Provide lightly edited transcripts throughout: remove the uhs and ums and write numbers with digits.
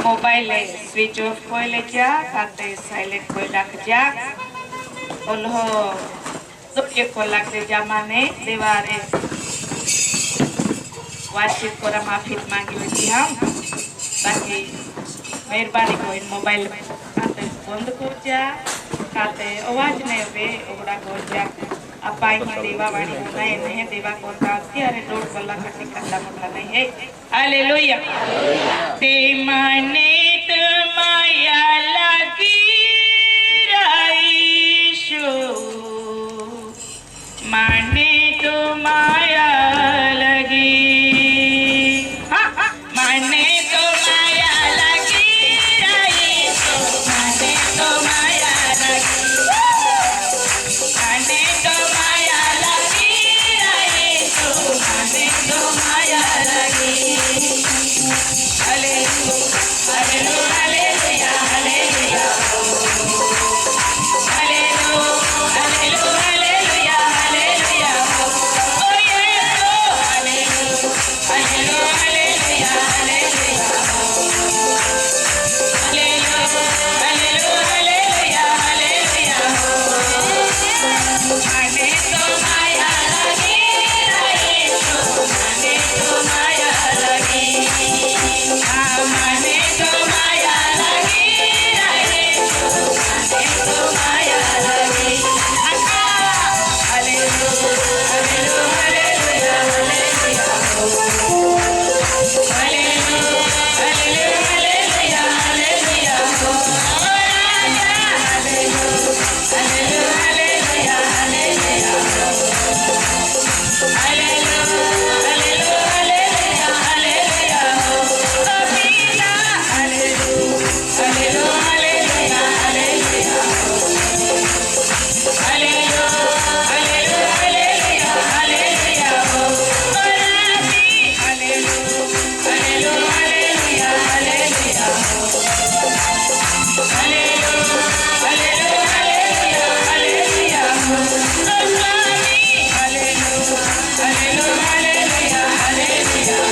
Mobile switch off कोइले जा काते साइलेंट कोइ रख जा ओल्हो दुटे को लगते जा माने देवारे वाचित कोरा माफी मांगी होती हम बाकी मेहरबानी कोई मोबाइल काते बंद कर जा काते आवाज नहीं बे ओगड़ा कर जा अपाई ही देवा वाणी नहीं नहीं देवा को काती अरे डोर कल्ला कटी कल्ला मोटा नहीं है हालेलुया ते माने माया लगी राईशो माने तो माया लगी माने तो माया लगी राईशो माने तो माया लगी माने तो माया लगी राईशो माने तो माया लगी हालेलुया हालेलुया हालेलुया हालेलुया ओ येसो hallelujah hallelujah hallelujah hallelujah hallelujah माने तो माया लगी राईशो माने तो माया लगी माने तो माया लगी राईशो माने तो माया लगी hallelujah hallelujah hallelujah hallelujah hallelujah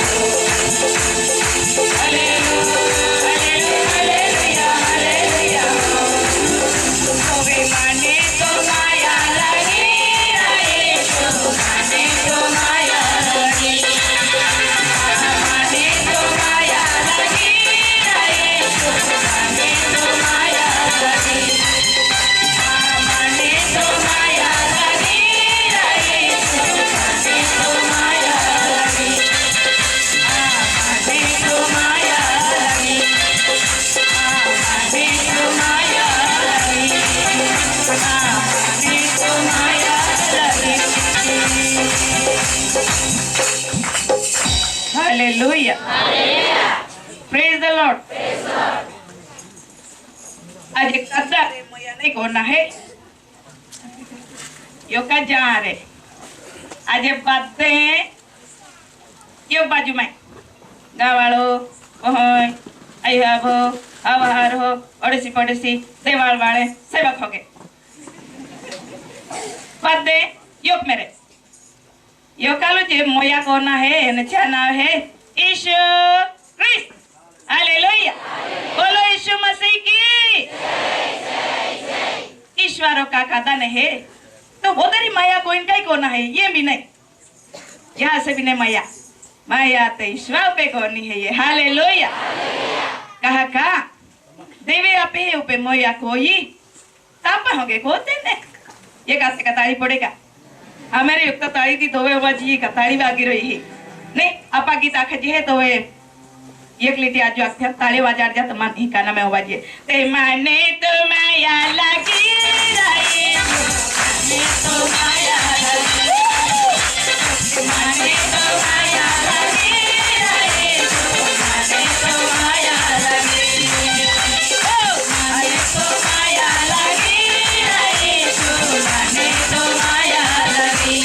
Hallelujah. Praise the Lord. आज कदा रे मोया नहीं कोना है यो का जा रे आज बातें हैं यो बाजू में गावालो ओहोय आया हो आवार हो ओडसी पड़ोसी देवाल वाले सेवक हो गए बातें यो मेरे यो कालो जे मोया कोना है न छाना है यीशु क्रिस्ट हालेलुया बोलो यीशु मसीह की ईश्वरों का कथन है तो उधर ही माया कोई इनका ही कोना है ये भी नहीं यहाँ से भी नहीं माया माया तो ईश्वर पे कोनी है ये हालेलुया कहा का देवे आपे ऊपर मोया कोई ताप होंगे कोते ने ये कैसे कतारी पड़ेगा हमारे युक्त ताड़ी थी तो वे बाजी कतारी बागी रही है नहीं आपा की ताकत है तो वे एक लिटी आज अक्थ्या ताले बाजार जा तमान ही काना में बाजी ते माने तो माया लगी राई माने तो माया लगी माने तो माया लगी राई माने तो माया लगी ओ माने तो माया लगी राई माने तो माया लगी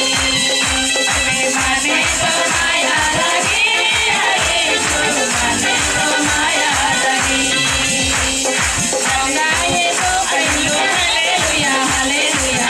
माने तो माया लगी राई माने तो माया लगी हालेलुया हालेलुया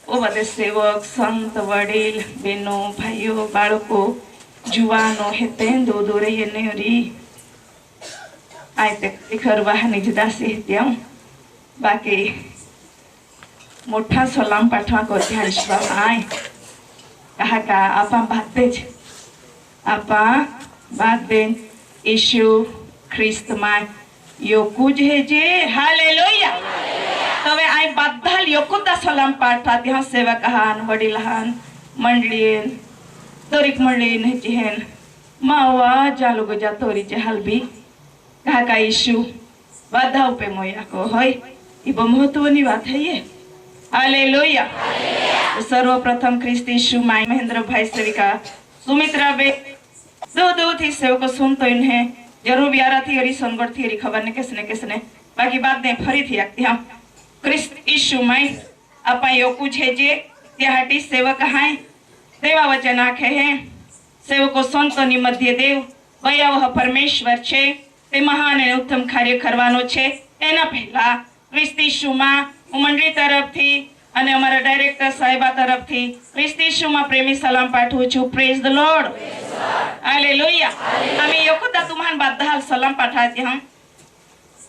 ओ बधे सेवक संत वडील बेनो भाईओ बाळको जुवानो हेते दो दो रे ने री आयते खर वाहनी जदासी हेत्या बाकी मोठा सलाम पाठवा को ध्यानशवा आय कहा का आपा बातेज आपा बाते यीशु ख्रिस्त माय योकुज है जे हालेलुया तवे आय बद्दल योकुदा सलाम पाठवा त्या सेवक हान वडील हान मंडळीन तोरिक मंडळीन हेन मावा जालू गजा तोरी जे हलबी कहा का यीशु बाधा पे मोया को होय इबो महत्वनी बात है ये हालेलुया सर्वप्रथम ख्रिस्त यीशु माय महेंद्र भाई सेविका सुमित्रा बे दो थी सेवक सुनतो इन्हें जरूर बियारा थी और संगठ थी और खबर ने किसने बाकी बात ने फरी थी आती हम ख्रिस्त यीशु माय अपा यो कुछ है जे त्याहाटी सेवक हाय देवा वचन आखे हैं सेवको संतोनी मध्य देव भयावह परमेश्वर छे ते महान અને ઉત્તમ કાર્ય કરવાનો છે એના પહેલા ખ્રિસ્ત ઈસુમાં હું મંડળી તરફથી અને અમારા ડાયરેક્ટર સાહેબા તરફથી ખ્રિસ્ત ઈસુમાં પ્રેમી સલામ પાઠવું છું પ્રેઝ ધ લોર્ડ હાલેલુયા અમે યોકુદા તુમ્હાન બધાલ સલામ પાઠવતી हम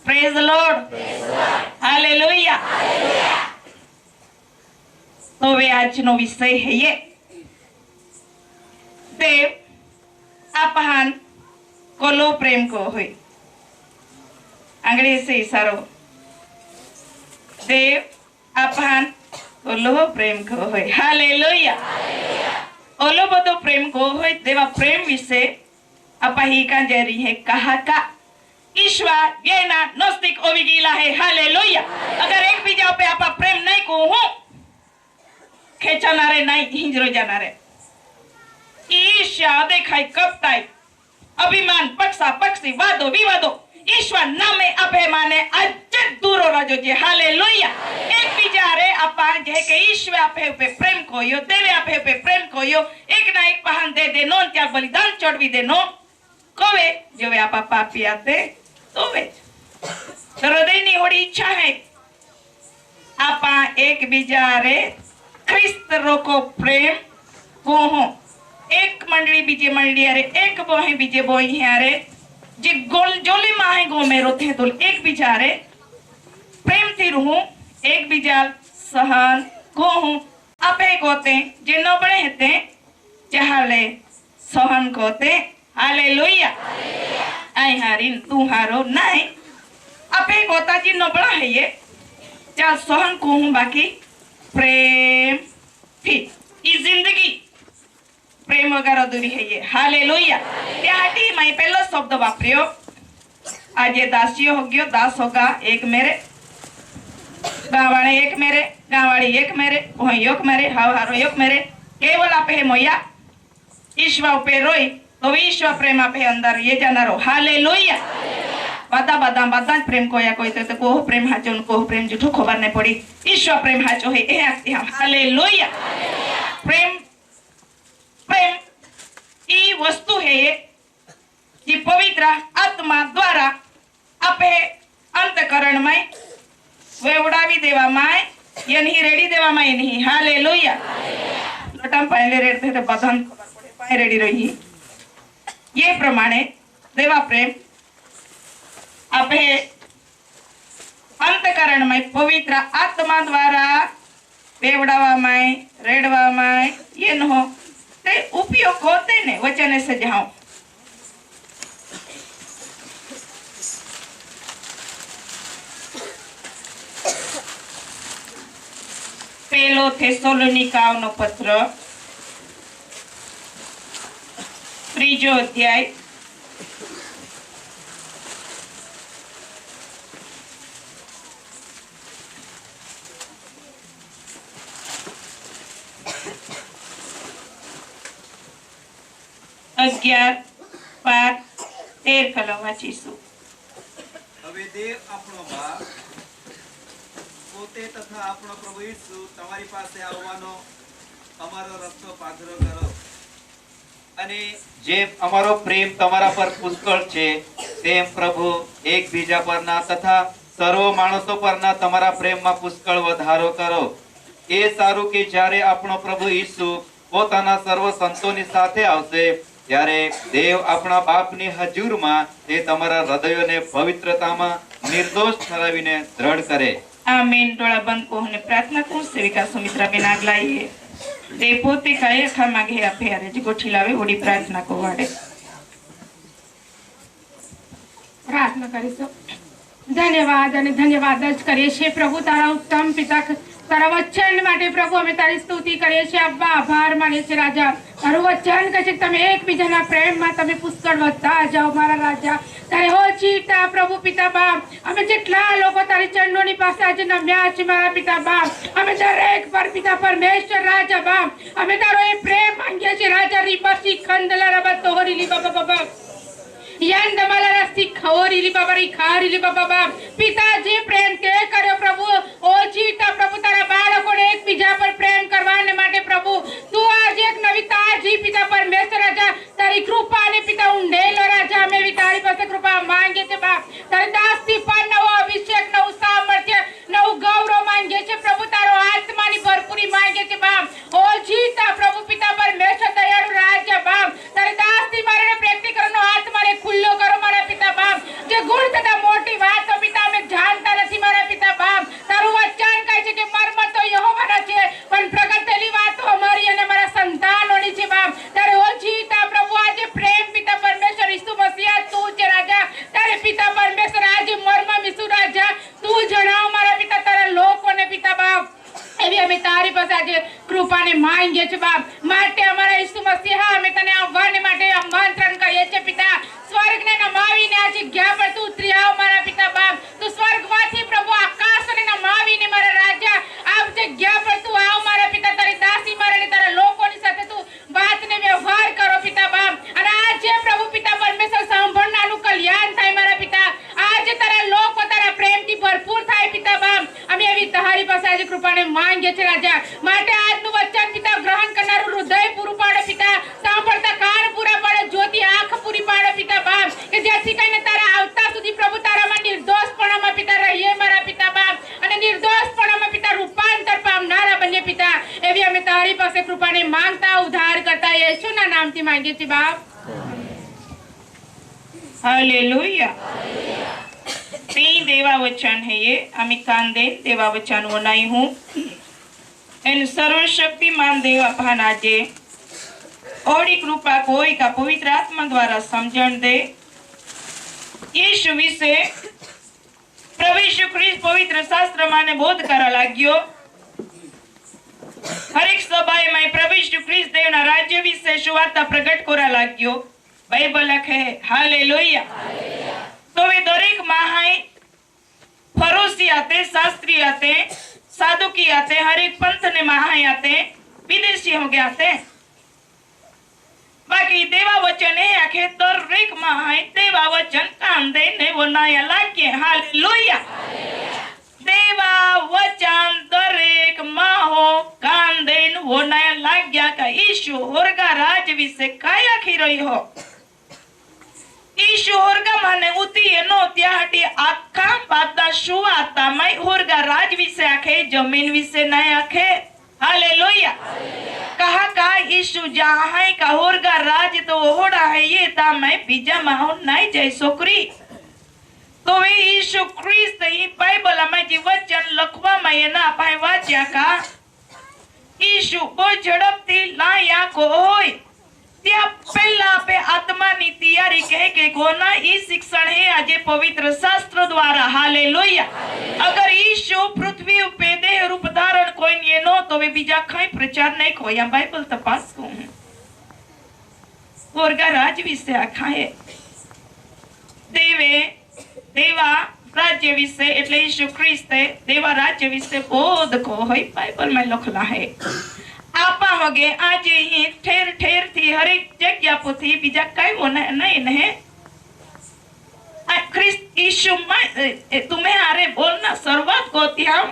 પ્રેઝ ધ લોર્ડ હાલેલુયા તો વે આજનો વિષય है ये देव આપહાન કોલો પ્રેમ को હોય अंग्रेजी से इशारो देव आपहान ओलो प्रेम को होय हालेलुया ओलो बदो प्रेम को होय देवा प्रेम विषय आपा ही का जरी है कहा का ईश्वर ये ना नस्तिक ओविगीला है हालेलुया अगर एक भी जाओ पे आपा प्रेम नहीं को हो खेचना रे नहीं हिंजरो जाना रे ईर्ष्या देखाई कपटाई अभिमान पक्षा पक्षी वादो विवादो ईश्वर नामे अभिमाने अजत दूरो राजो जे हालेलुया एक बिचारे अपा जे के ईश्वर आपे पे प्रेम कोयो देवे आपे पे प्रेम कोयो एक ना एक पहन दे दे नो त्या बलिदान चढ़वी दे नो कोवे जो वे आपा पापी आते तो वे हृदय नी होड़ी इच्छा है आपा एक बिचारे ख्रिस्त रोको प्रेम को हो एक मंडली बीजे मंडली अरे एक बोहे बीजे बोही अरे जे गोल जोली माहे गो मेरो थे तो एक बिचारे प्रेम थी रहूं एक बिचार सहन को हूं आपे कोते जे न बड़े हेते चाहले सहन कोते हालेलुया आई हारिन तू हारो नहीं आपे कोता जी न बड़ा है ये चाह सहन को हूं बाकी प्रेम थी इस जिंदगी प्रेम वगैरह अधूरी है ये हालेलुया त्याटी मैं पहला शब्द वापरियो आज ये दासियो हो गयो दास होगा एक मेरे गावाड़े एक मेरे गावाड़ी एक मेरे वही योग मेरे हारो योग मेरे केवल आपे है मोया ईश्वर पे रोई तो ईश्वर प्रेम आपे अंदर ये जाना रो हालेलुया बादा प्रेम कोया कोई तो कोह प्रेम हाचो कोह प्रेम जुठो खबर नहीं पड़ी ईश्वर प्रेम हाचो है ए आखती हम हालेलुया प्रेम प्रेम ई वस्तु है ये पवित्र आत्मा द्वारा आपे अंतकरण में वे उड़ावी देवा माय ये नहीं रेडी देवा माय नहीं हालेलुया लटम पहले रेड थे तो बदन खबर पड़े पाए रेडी रही ये प्रमाणे देवा प्रेम आपे अंतकरण में पवित्र आत्मा द्वारा बेवड़ावा माय रेडवा माय ये न हो उपयोग होते ने वचन से जाओ पेलो थेसलोनिकाओनो पत्र त्रीजो अध्याय अग्यार पार 13 कलम वाचीशु હવે દેવ આપણો બાપ પોતે તથા આપણો પ્રભુ ઈસુ તમારી પાસે આવવાનો અમારો રસ્તો પાથરો કરો અને જેમ અમારો પ્રેમ તમારા પર પુષ્કળ છે તેમ પ્રભુ એકબીજા પરના તથા સર્વ માણસો પરના તમારા પ્રેમમાં પુષ્કળ વધારો કરો એ સારું કે જ્યારે આપણો પ્રભુ ઈસુ પોતાના સર્વ સંતોની સાથે આવશે ત્યારે દેવ આપણા બાપની હજુરમાં તે તમારા હૃદયોને પવિત્રતામાં નિર્દોષ ઠરાવીને દ્રઢ કરે. આમેન. ડોળા બંધ કહો અને પ્રાર્થના કહો. સેવિકા સુમિત્રાબેન આગલાઈએ તે પોતે કાય ખા માગે આપે અરે જ ગોઠી લાવે ઓડી પ્રાર્થના કહો વાડે. પ્રાર્થના કરીશું. ધન્યવાદ અને ધન્યવાદ જ કરીએ છીએ પ્રભુ તારા ઉત્તમ પિતા તારા વચન માટે પ્રભુ અમે તારી સ્તુતિ કરીએ છીએ. અબ્બા આભાર માનીએ છીએ રાજા. તારું વચન કહે છે કે તમે એકબીજાના પ્રેમમાં તમે પુષ્કળ વધતા જાઓ મારા રાજા. તારે ઓછીતા પ્રભુ પિતા બાપ અમે જેટલા લોકો તારી ચરણોની પાસે આજે નમ્યા છે મારા પિતા બાપ અમે દરેક પર પિતા પરમેશ્વર રાજા બાપ અમે તારો એ પ્રેમ માંગીએ છીએ રાજા. રીબસી ખંડલા રબત તોહરી લી બાબા બાબા યંદમલા રસ્તી ખોરી લી બાબા રી ખારી લી બાબા બાપ પિતા જે પ્રેમ તે કર્યો પ્રભુ ઓછીતા પ્રભુ તારા બાળકોને એકબીજા પર પ્રેમ કરવાને માટે પ્રભુ તું આજે એક નવી તાજી પિતા પરમેશ્વર રાજા તારી કૃપાને પિતા ઊંડેલો રાજા અમે તારી પાસે કૃપા માંગીએ છીએ બાપ. તારી દાસથી પર નવો અભિષેક નવું સામર્થ્ય નવું ગૌરવ માંગીએ છીએ પ્રભુ. તારો આત્માની ભરપૂરી માંગીએ છીએ બાપ. ઓછીતા પ્રભુ પિતા પરમેશ્વર દયાળુ રાજા બાપ તારી દાસથી મારે પ્રેક્ટિકલનો આત્માને ખુલ્લો કરો મારા પિતા બાપ. જે ગુણ તથા મોટી વાતો પિતા અમે જાણતા નથી મારા પિતા બાપ. તારું વચન કહે છે કે મર્મ તો યહોવાના છે પણ પ્રગટ થયેલી વાતો અમારી અને મારા સંતાનોની છે બાપ. તારે ઓછીતા પ્રભુ આજે પ્રેમ પિતા પરમેશ્વર ઈસુ મસીહ તું છે રાજા. તારે પિતા પરમેશ્વર આજે મર્મ ઈસુ રાજા તું જણાવ મારા પિતા તારા લોકોને પિતા બાપ. એવી અમે તારી પાસે આજે કૃપાને માંગીએ છીએ બાપ. માટે અમારા ઈસુ મસીહ અમે તને આવવાને માટે આમંત્રણ કરીએ છીએ પિતા. સ્વર્ગને નમાવીને આ જગ્યા પર તું ઉતરી આવ મારા પિતા બાપ. તું સ્વર્ગમાંથી પ્રભુ આકાશને નમાવીને મારા રાજા આ જગ્યા પર તું આવ મારા પિતા. તારી દાસી મારા તારા લોકોની સાથે તું વાતને વ્યવહાર કરો પિતા બાપ. અને આજે પ્રભુ પિતા પરમેશ્વર સાંભળનારનું કલ્યાણ થાય મારા પિતા. આજે તારા લોકો તારા પ્રેમથી ભરપૂર થાય પિતા બાપ. અમે એવી તારી પાસે આજે કૃપાને માંગીએ છીએ રાજા. માટે આજનું વચન પિતા ગ્રહણ કરનારું હૃદય પૂરું પાડો પિતા. સાંભળતા કાન પૂરા પાડો જ્યોતિ આંખ પૂરી પાડો પિતા બાપ. કે જેથી કરીને તારા આવતા સુધી પ્રભુ તારામાં નિર્દોષપણામાં પિતા રહીએ મારા પિતા બાપ. અને નિર્દોષપણામાં પિતા રૂપાંતર પામનારા બનીએ પિતા. એવી અમે તારી પાસે કૃપાને માંગતા ઉદ્ધાર કરતા યેશુના નામથી માંગીએ છીએ બાપ. हालेलुया. ती देवा वचन है ये आम्ही कांदे देवा वचन वो नहीं हूँ एन सर्वशक्तिमान देव अपन आजे ओडी कृपा कोई का पवित्र आत्मा द्वारा समझण दे. यीशु विषे प्रभु यीशु ख्रिस्त पवित्र शास्त्र माने बोध करा लाग्यो. हरेक सभाए में प्रभु यीशु ख्रिस्त देवना राज्य विषे सुवार्ता प्रकट करा लाग्यो. बाइबल लखे हालेलुया. तो वे दरेक महाय फरोसी आते शास्त्री आते साधुकी आते हर एक पंथ ने महाय आते विदेशी हो गया आते. बाकी देवा वचन है आखे दरेक महाय देवा वचन कान दे ने वो नया लागे. हालेलुया. देवा वचन दरेक माहो कान दे वो नया लाग्या का ईशु होरगा राज विषे काय आखी रही हो. ईशु होरगा माने उती एनो त्याहटी आखा बाता शुवाता मै होरगा राज विषे आखे जमीन विषे नहीं आखे. हालेलुया. कहा का ईशु जहाँ है का होरगा राज तो होड़ा है ये ता मैं बीजा माहो नहीं जय सोकरी. तो वे ईशु ख्रिस्त ही बाइबल में जी वचन लखवा में ये ना पाए वाच्या का ईशु को झड़पती लाया को होय त्या पहला पे आत्मा नी तैयारी कह के कोना ई शिक्षण है आज पवित्र शास्त्र द्वारा. हालेलुया. अगर ईशु पृथ्वी पे देह रूप धारण कोई ये नो तो वे बीजा कहीं प्रचार नहीं कोई. हम बाइबल तपास को होरगा राज विषय आखा है देवे देवा राज्य विषय એટલે ઈસુ ખ્રિસ્તે દેવા રાજ્ય વિશે બોધ કો હોય બાઇબલ માં લખલા હે. આપા વગે આજે ही ठेर ठेर थी हर एक जगह पुथी बीजा कई वो नहीं नहीं ख्रिस्त ईशु में तुम्हें हारे बोलना सर्वात को त्याम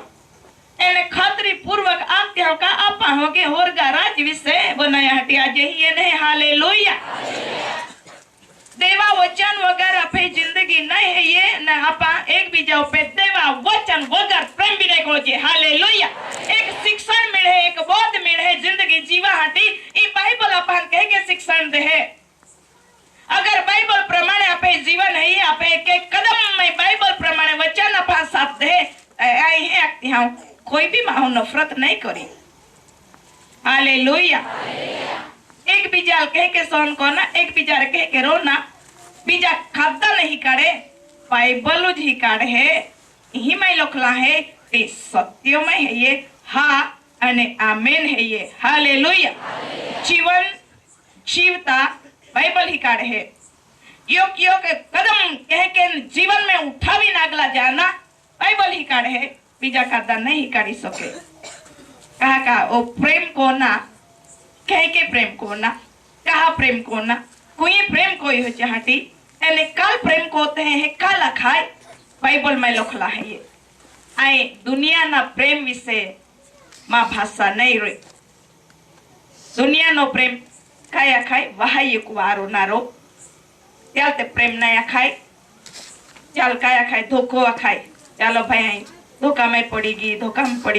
एने खातरी पूर्वक आत्या का आपा होगे होरगा राज विषय बनाया हटी आज ही ने. हालेलुया. देवा वचन वगर अपे जिंदगी नहीं है ये न आपा एक बीजा पे देवा वचन वगर प्रेम भी नहीं को जे. हालेलुया. एक शिक्षण निसंदेह अगर बाइबल प्रमाणे आपे जीवन है आपे एक एक कदम में बाइबल प्रमाणे वचन अपना साथ दे आई है आखती हूं कोई भी माहौल नफरत नहीं करी हालेलुया एक बीजा कह के सोन को ना एक बीजा कह के रो ना बीजा खादा नहीं काढ़े बाइबल ही काढ़े है ही में लखला है ते सत्य में है ये हाँ अने आमेन है ये हालेलुया जीवन जीवता बाइबल ही काढ़े है योग योग कदम कह के जीवन में उठावी नागला जाना बाइबल ही काढ़े है बीजा खादा नहीं काढ़ी सके कहा का ओ प्रेम को ना कह के प्रेम को ना कहा प्रेम को ना कोई प्रेम कोई हो चाहती एने काल प्रेम को होते हैं काला खाए बाइबल में लखला है ये आए दुनिया ना प्रेम विषय मां भाषा नहीं रही दुनिया नो प्रेम काया खाए वहाय कुवारो नारो त्याल ते प्रेम नया खाए चाल काया खाए धोखो खाए चालो भाई धोखा में पड़ी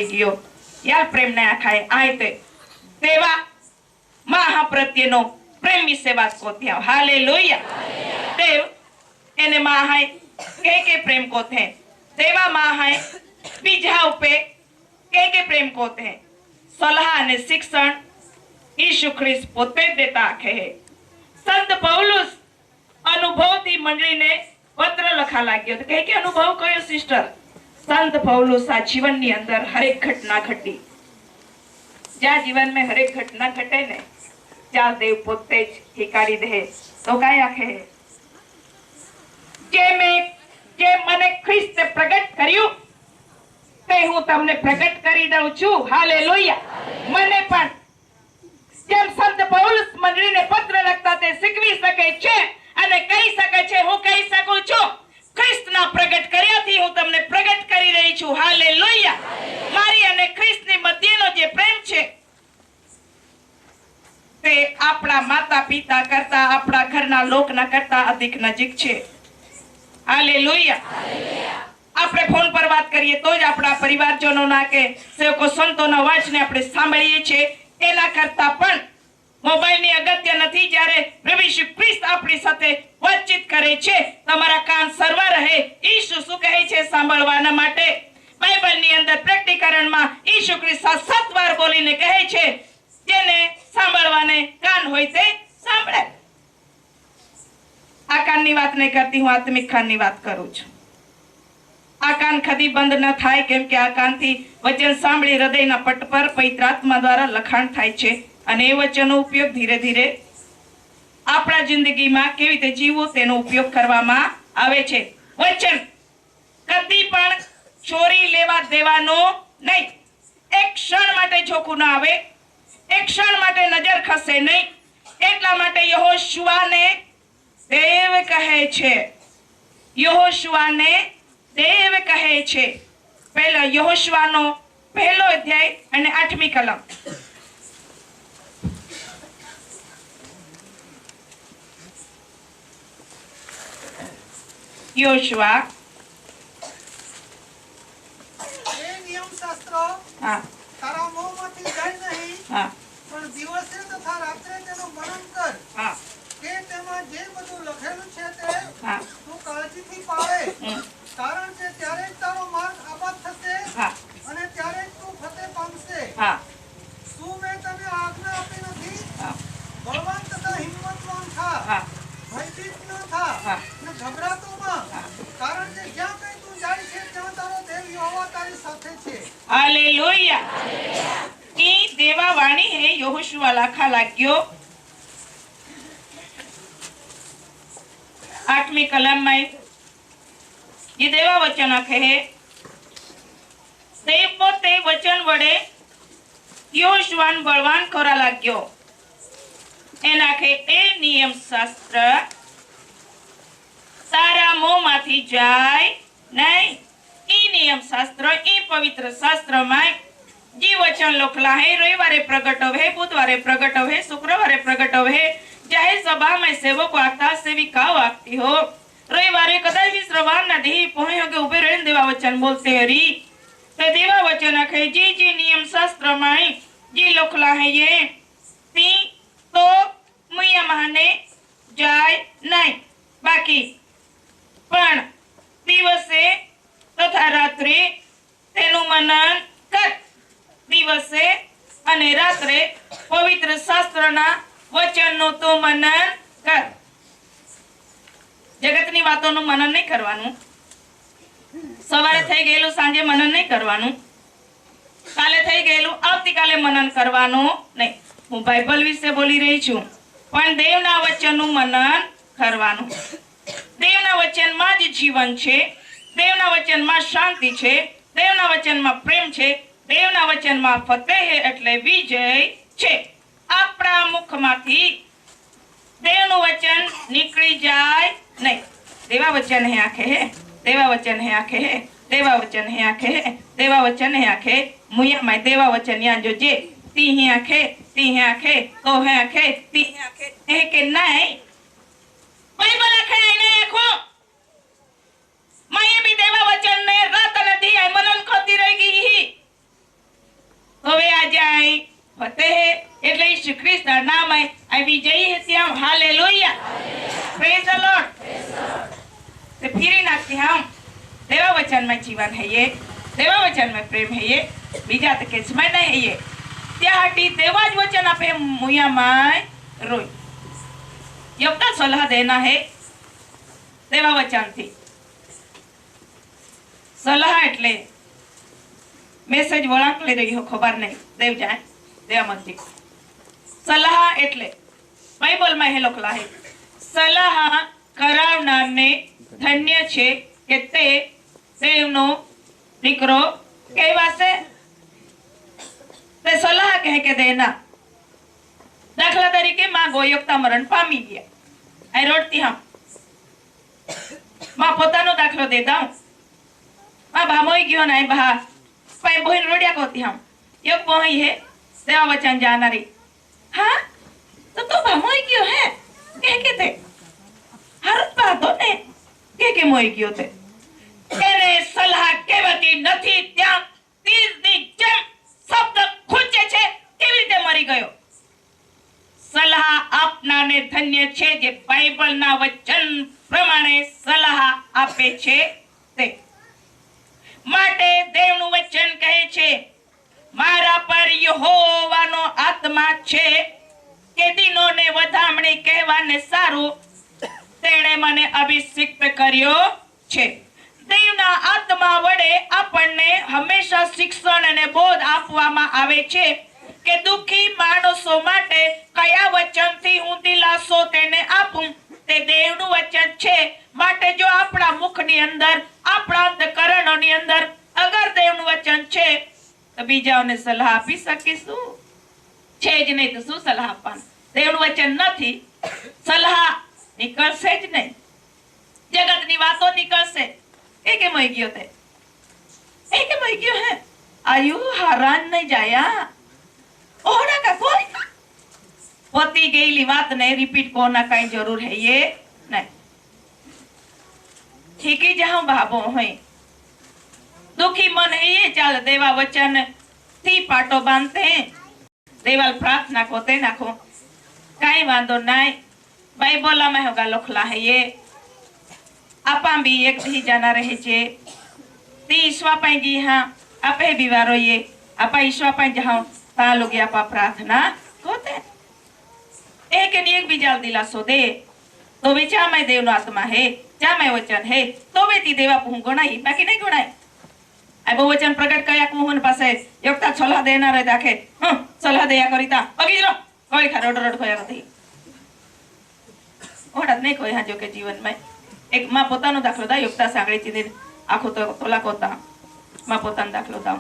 गयो यार प्रेम नया खाए आए ते देवा महा प्रत्ये नो प्रेम विषय बात को थया हालेलुया देव एने महा के प्रेम को थे देवा महा बीजा उपे के प्रेम को थे सलाह ने शिक्षण यीशु ख्रिस्त पोते देता है संत पौलुस अनुभव थी मंडली ने पत्र लखा लाग्यो तो के अनुभव कयो सिस्टर संत पौलुस आ जीवन नी अंदर हर एक घटना घटी ज्या जीवन में हर एक घटना घटे ने त्या देव पोते ज हिकाड़ी दे तो काय आखे जे मने ख्रिस्ते प्रगट कर्યું તે હું તમને પ્રગટ કરી દઉં છું હાલેલુયા મને પણ જેમ સંત પૌલુસ મંડળીને પત્ર લખતા તે શીખવી શકે છે અને કહી શકે છે હું કહી શકું છું ખ્રિસ્તના પ્રગટ કર્યાથી હું તમને પ્રગટ કરી રહી છું હાલેલુયા મારી અને ખ્રિસ્તની મધ્યનો જે પ્રેમ છે તે આપણા માતા પિતા કરતા આપણા ઘરના લોકના કરતા અધિક નજીક છે હાલેલુયા આપણે ફોન પર વાત કરીએ તો જ આપણા પરિવારજનોના કે સેવકો સંતોના વાંચને આપણે સાંભળીએ છીએ એના કરતા પણ મોબાઈલની અગત્ય નથી જ્યારે પ્રભુ ઈસુ ખ્રિસ્ત આપણી સાથે વાતચીત કરે છે તમારા કાન સરવા રહે ઈસુ શું કહે છે સાંભળવાના માટે બાઇબલની અંદર પ્રકટીકરણમાં ઈસુ ખ્રિસ્ત 7 વાર બોલીને કહે છે જેને સાંભળવાને કાન હોય તે સાંભળે આ કાનની વાત નહીં કરતી હું આત્મિક કાનની વાત કરું છું आ कान कदी बंद न थाय केम के आ कान थी वचन सांभળી हृदयना पट पर पवित्र आत्मा द्वारा लखाण थाय छे अने ए वचनનો उपयोग धीरे धीरे આપણા જિંદગીમાં કેવી રીતે જીવવું તેનો ઉપયોગ કરવામાં આવે છે વચન કદી પણ ચોરી લેવા દેવાનો નહીં એક ક્ષણ માટે જોખું ના આવે એક ક્ષણ માટે નજર ખસે નહીં એટલા માટે યહોશુઆને દેવ કહે છે યહોશુઆને देव कहे छे पहला यहोशुआनो पहलो अध्याय અને 8મી કલમ यहोशुआ એ નિયમશાસ્ત્ર हां તારા મોંમાંથી જાય નહીં हां પણ દિવસે તથા રાત્રે તેનું મનન કર हां કે તેમાં જે બધું લખેલું છે તે हां તું કાળજીથી પાળે કારણ કે ત્યારે જ તારો માર્ગ આબાદ થશે हां અને ત્યારે જ તું ફતેહ પામશે हां શું મેં તને આજ્ઞા આપી નથી हां બળવાન તથા હિંમતવાન થા हां ભયભીત ન થા હા. ને ગભરાતો માં હા. કારણ કે જ્યાં કંઈ તું જાય છે ત્યાં તારો દેવ યહોવા તારી સાથે છે हालेलुया ई देवा वाणी है यहोशुआ लखा लाग्यो 8મી કલમ में ये देवा वचन है देव पोते वचन वडे यहोशुआन बलवान करा लाग्यो एना के ए नियम शास्त्र तारा मुंह माथी जाय नहीं ई नियम शास्त्र ई पवित्र शास्त्र में जी वचन लखला है रविवारे प्रगट है बुधवारे प्रगट है शुक्रवारे प्रगट है जाहिर सभा में सेवक वागता सेविका वागती हो रविवारे कदाच भी श्रवण नदी पहुंच के उभे रहे देवा वचन बोलते हरी तो देवा वचन है जी जी नियम शास्त्र में जी लखला है ये ती तो मुया માને જાય નહીં. બાકી પણ દિવસે તથા રાત્રે તેનું મનન કર. દિવસે અને રાત્રે પવિત્ર શાસ્ત્રના વચનનું તું મનન કર. જગતની વાતોનું મનન નહીં કરવાનું. સવારે થઈ ગયેલું સાંજે મનન નહીં કરવાનું. કાલે થઈ ગયેલું આવતીકાલે મનન કરવાનું નહીં. હું બાઇબલ વિશે બોલી રહી છું, પણ દેવના વચનનું મનન કરવાનું. દેવના વચનમાં જ જીવન છે. દેવના વચનમાં શાંતિ છે. દેવના વચનમાં પ્રેમ છે. દેવના વચનમાં ફતેહ એટલે વિજય છે. આપણા મુખમાંથી દેવનું વચન નીકળી જાય નહીં. દેવા વચન હે આંખે હે, દેવા વચન હે આંખે હે, દેવા વચન હે આંખે હે, દેવા વચન હે આંખે મુયામાં દેવા વચન યાં જો જે તી હે આંખે, તી હે આંખે, તો હે આંખે, તી હે આંખે હે કે નહીં. બાઇબલ આંખે આઈને આંખો માયે બી દેવા વચન ને રાત અને દી આય મનન કરતી રહી ગઈ. હવે આજે આય ફતેહ એટલે ઈસુ ખ્રિસ્તના નામ આય વિજય હે ત્યાં. Hallelujah, praise the lord. તે ફીરી નાખતી हम देवा वचन में जीवन है ये, देवा वचन में प्रेम है ये, बीजा तो केस में नहीं है ये. त्या हटी देवा ज वचन आपे मुया माय रोई. योगता सलाह देना है देवा वचन थी. सलाह એટલે મેસેજ વળાંક લઈ રહ્યો ખબર નહીં. દેવ જાય દેવા મંતી. સલાહ એટલે બાઇબલમાં હે લખલા હે સલાહ કરાવનારને ધન્ય છે કે તે દેવનો દીકરો કહેવાશે. તે સલાહ કહે કે દેના. દાખલા તરીકે માં ગોયોગતા મરણ પામી ગયા. આ રોડતી હમ માં પોતાનો દાખલો દેતા હું. માં ભામોઈ ગયો ને બહા પાઈ બોઈ રોડિયા કોતી હમ એક બોઈ હે દેવા વચન જાનારી. હા તો ભામોઈ ગયો હે કે તે હરત બાતો ને કે મોઈ ગયો તે એને સલાહ કેવતી નથી. ત્યાં તીરની જેમ શબ્દ ખૂંચે છે. કેવી રીતે મરી ગયો? સલાહ આપનારને ધન્ય છે જે બાઇબલના વચન પ્રમાણે સલાહ આપે છે તે. માટે દેવનું વચન કહે છે મારા પર યહોવાનો આત્મા છે કે દિનોને વધામણી કહેવાને સારું તેણે મને અભિષિક્ત કર્યો છે. દેવના આત્મા વડે આપણને હંમેશા શિક્ષણ અને બોધ આપવામાં આવે છે કે દુઃખી માણસો માટે કયા વચનથી હું દિલાસો તેને આપું. તે દેવનું વચન છે. માટે જો આપણા મુખની અંદર આપણા અંતકરણોની અંદર અગર દેવનું વચન છે તો બીજાઓને સલાહ આપી શકીશું? છે જ નહીં તો શું સલાહ આપવાનું? દેવનું વચન નથી, સલાહ નીકળશે જ નહીં. જગતની વાતો નીકળશે. એ કેમ હોઈ ગયો તે? એ કેમ હોઈ ગયો હે? આયુ હારાન નહીં જાયા ઓડા કા કોઈ પોતી ગયેલી વાતને રિપીટ કોના કઈ જરૂર હે ये नहीं. ठीकी जहां बाबो होई दुखी मन है ये चाल देवा वचन थी पाटो बांधते हैं. देवाल प्रार्थना कोते नाखो कई वांदो नहीं. बाइबल में होगा लखला है ये आपा भी एक भी जाना रहे छे ती ईश्वा पाई जी. हाँ आपे बीवारो ये आपा ईश्वा पाई जहां ता लोग आपा प्रार्थना कोते एक एक बीजा दिलासो दे तो वे चा मैं देवनो आत्मा है चा मैं वचन है तो वे ती देवा पुं गुणाई बाकी नहीं गुणाई. आ बो वचन प्रकट कया कुहन पासे योगता सलाह देना रे दाखे सलाह देया करीता अगी रो कोई खा रोड रोड कोया નથી. ઓડા નહીં કોઈ હાજો કે જીવન માં એક માં પોતાનો દાખલો દા યોગતા સાંગળી ચીને આખો તો તોલા કોતા માં પોતાનો દાખલો દાવ.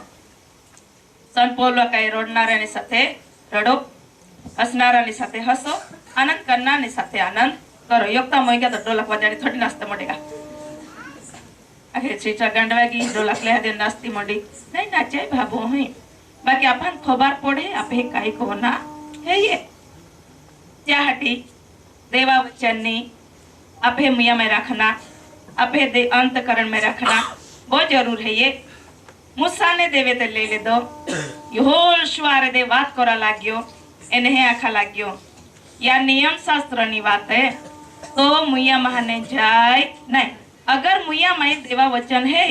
સન પોલો કઈ રોડનારાની સાથે રડો, હસનારાની સાથે હસો, આનંદ કરનારની સાથે આનંદ કરો. યોગતા મોઈ ગયા તો ઢોલક વજાડી થોડી નાસ્તા મોડેગા આખે ચીચા ગંડવાગી ઢોલક લે દે નાસ્તી મોડી નહીં નાચાય ભાભો હઈ. બાકી આપણ ખબર પડે આપે કાઈ કોના હે ये क्या हटी देवा वचन ની આપે મિયા में रखना આપે दे अंतकरण में रखना बहुत जरूर है ये. मूसा ने देवे ते ले ले दो यहोशुआ रे दे बात करा लाग्यो એને હે આખા લાગ્યો या नियम शास्त्र ની વાત है तो मुया महाने जाय नहीं। अगर मुया माई देवा वचन है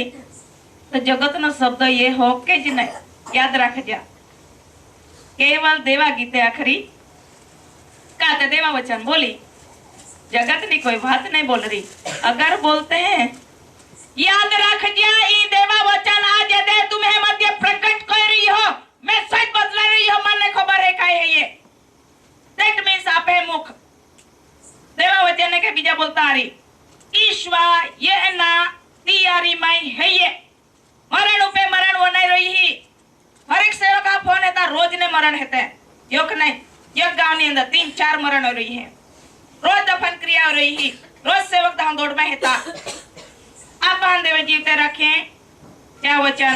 तो जगत नो शब्द ये हो के ज नहीं। याद रख जा, केवल देवा गीते आखरी काते देवा वचन बोली, जगत की कोई बात नहीं बोल रही। अगर बोलते हैं याद रख जा, ई देवा वचन आज दे तुम्हें मध्य प्रकट कर रही हो, मैं सच बतला रही हो, मन खबर है काय है ये। दैट मींस आपे मुख देवा वचन के बीजा बोलता आ रही ईश्वर ये ना तियारी माई है ये मरण उपे मरण वो नहीं रही ही। हर एक सेवक का फोन है ता रोज ने मरण है योग नहीं। एक गांव ने अंदर 3-4 मरण हो रही है, रोज दफन क्रिया हो रही है, रोज सेवक धाम दौड़ में है ता। आप बहन देव जीवते रखे क्या वचन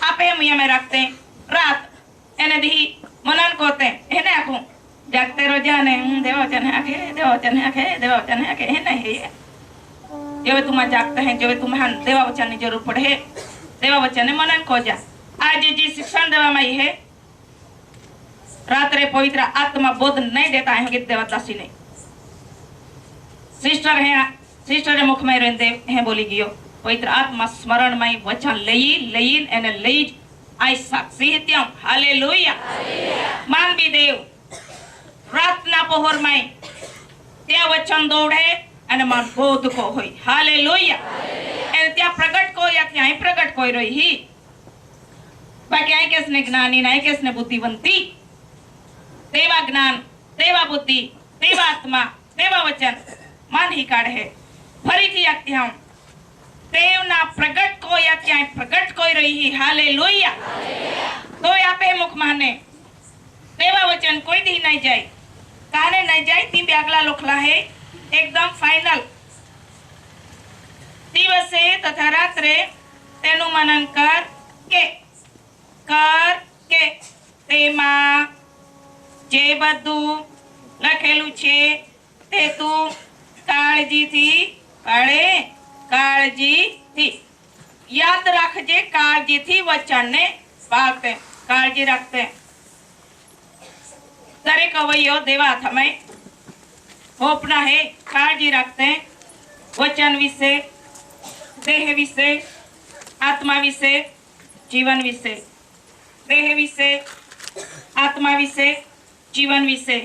आप मुया में रखते रात एने दी मनन कोते है आखू जागते रोजा ने देवचन है आखे देवचन है आखे देवचन है आखे है नहीं है। जो तुम जागते हैं जो तुम्हें देवा वचन की जरूर पड़े, देवा वचन मनन खोजा। आज जी शिक्षण देवा में है रात्रे पवित्र आत्मा बोध नहीं देता है कि देवदासी नहीं सिस्टर है, सिस्टर मुख में रहते हैं बोली गियो पवित्र आत्मा स्मरण में वचन लईन एने लईज आई साक्षी है त्यां। हालेलुया मान भी देव प्रार्थना पोहर में त्या वचन दौड़े અને મન બોધ કો હોય। હાલેલુયા એને ત્યાં પ્રગટ કો યા ત્યાં પ્રગટ કોઈ રહી બાકી આઈ કેસને જ્ઞાની ના કેસને બુદ્ધિવંતી દેવા જ્ઞાન દેવા बुद्धि देवा आत्मा देवा वचन मन ही काढ़े फरीथी आखती हम देवना प्रगट को या क्या प्रगट कोई रही। हालेलुया तो यहाँ पे मुख माने देवा वचन कोई दी नहीं जाए काने नहीं जाए ती अगला लोखला है एकदम फाइनल दिवसे तथा रात्रे तेनु मनन कर के तेमा जे बधु लखेलू छे ते तू काळजी थी पड़े काळजी थी याद रखजे काळजी थी वचन ने पालते काळजी रखते। दरेक अवयव देवा हाथ में होपना है काळजी रखते वचन विषे देह विषे आत्मा विषे जीवन विषे देह विषे आत्मा विषे जीवन विषे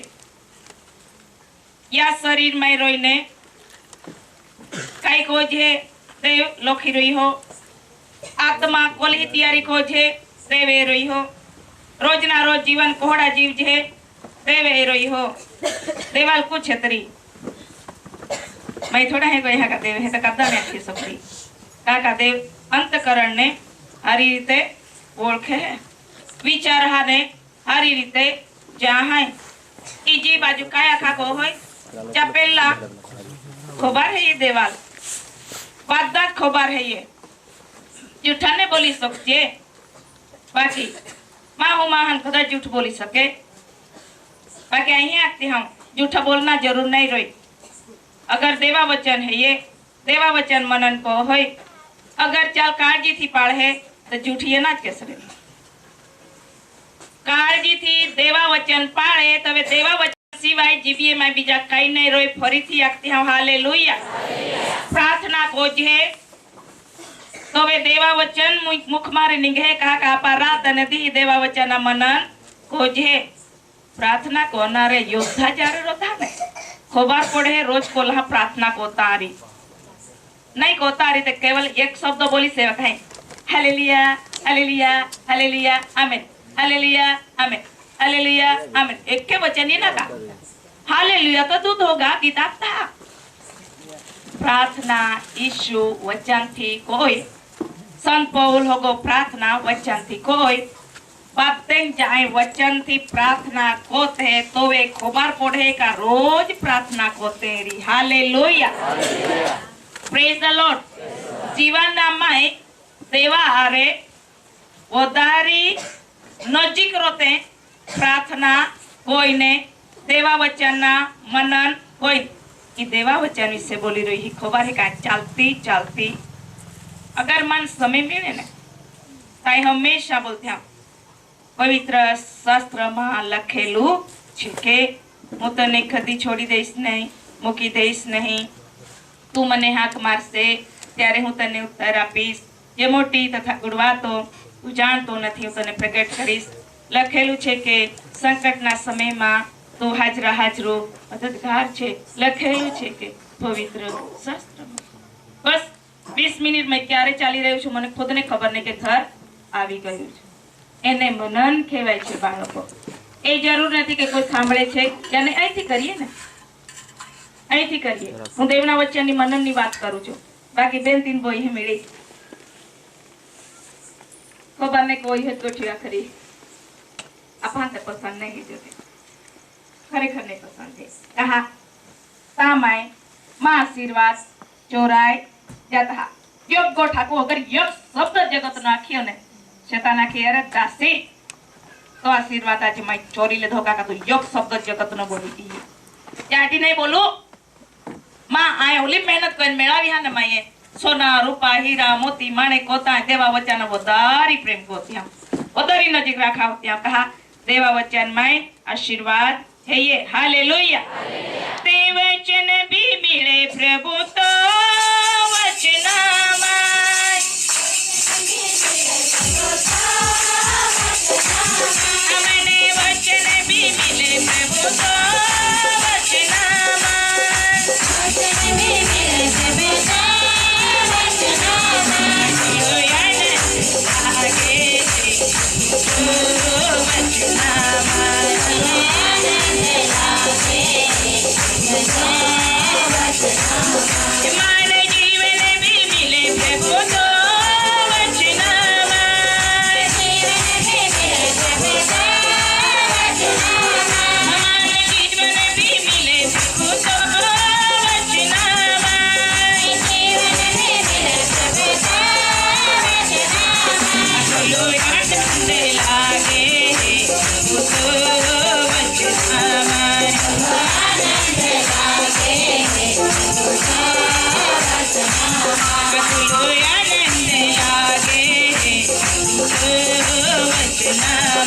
या शरीर में रोईने कई खोजे देव लोखी रही हो आत्मा कोली तैयारी खोजे देवे रही हो रोज ना रोज जीवन कोहड़ा जीव जे देवे रही हो देवाल कुछ छतरी मैं थोड़ा है कोई का देव है तो कदा में अच्छी सकती का देव अंतकरण ने हरी रीते ओळखे है विचार हाने हरी रीते जहाँ इजी बाजू काया खाको होय चपेला खोबार है ये देवाल वादात खोबार है ये जूठा ने बोली सकते बाकी माँ हूँ महान खुदा झूठ बोली सके बाकी यही आती हम झूठा बोलना जरूर नहीं रोई। अगर देवा वचन है ये देवा वचन मनन को होय अगर चाल काळजी थी पाड़े तो झूठी ना कैसे काळजी थी देवा वचन पाड़े तबे देवा वचन सिवाय जीवीए में बीजा कई नहीं रोई फरी थी आती हम। हालेलुया प्रार्थना को जे तबे देवा वचन मुख मारे निगे कहा का रात अने दी देवा वचन मनन को जे प्रार्थना कोनारे योद्धा जारे रोता ने खबर पड़े रोज कोल्हा प्रार्थना को तारी नहीं को तारी तो केवल एक शब्द बोली सेवक है हालेलुया हालेलुया हालेलुया आमीन हालेलुया आमीन हालेलुया आमीन एक के वचन ही ना का हालेलुया तो दूध होगा किताब था प्रार्थना यीशु वचन थी कोई संत पौल होगो प्रार्थना वचन थी कोई बातें जाए वचन थी प्रार्थना कोते तो वे खबर पड़े का रोज प्रार्थना कोते री। हालेलुया प्रेज द लॉर्ड जीवन नामाय देवा हारे वधारी नजीक रोते प्रार्थना कोई ने देवा वचन ना मनन कोई कि देवा वचन विषय बोली रही ही खबर है का चलती चलती अगर मन समय मिले ने ताई हमेशा बोलते हैं पवित्र शास्त्र में लखेलू छे के હું તને કદી છોડી દઈશ નહીં, મૂકી દઈશ નહીં. તું મને હાક મારશે ત્યારે હું તને ઉત્તર આપીશ. જે મોટી તથા ગુડ વાતો તું જાણતો નથી હું તને પ્રગટ કરીશ. લખેલું છે કે સંકટના સમયમાં તું હાજરા હાજરો મદદગાર છે. લખેલું છે કે પવિત્ર શાસ્ત્રમાં. બસ 20 મિનિટમાં ક્યારે ચાલી રહ્યું છું મને ખુદને ખબર નહીં કે ઘર આવી ગયું છે. એને મનન કહેવાય છે બાળકો. એ જરૂર નથી કે કોઈ સાંભળે છે તેને અહીંથી કરીએ ને, અહીંથી કરીએ. હું દેવના વચનની મનનની વાત કરું છું. બાકી બેન તીન બોઈ મેળી ખબર ને કોઈ હે ગોઠિયા ખરી આપણ તે પસંદ નહીં જોતે ખરેખર નહીં પસંદ છે. કહા તામાય માં આશીર્વાદ ચોરાય જતા યોગ ગોઠાકો અગર યોગ શબ્દ જગત નાખ્યો ને શેતાન નાખી અરે દાસી તો આશીર્વાદ આજે માય ચોરી લીધો કાકા તો યોગ શબ્દ જગત નો બોલી દી જાટી નહીં બોલું માં આય ઓલી મહેનત કરીને મેળવી હા ને માયે સોના રૂપા હીરા મોતી માણેક કોતા દેવા વચન વધારી પ્રેમ કો ત્યાં વધારી નજીક રાખાવ ત્યાં કહા દેવા વચન માય આશીર્વાદ હૈયે. હાલેલુયા. તે વચન બી મિલે પ્રભુ તો વચનામાં અમને વચન બી મિલે પ્રભુ તો વચનામાં મારે જીવન બી મિલે પ્રભુ તો વચનામાં અમારે જીવન બી મિલે પ્રભુ તો વચનામાં લો યાદ લાગે તો વચનામાં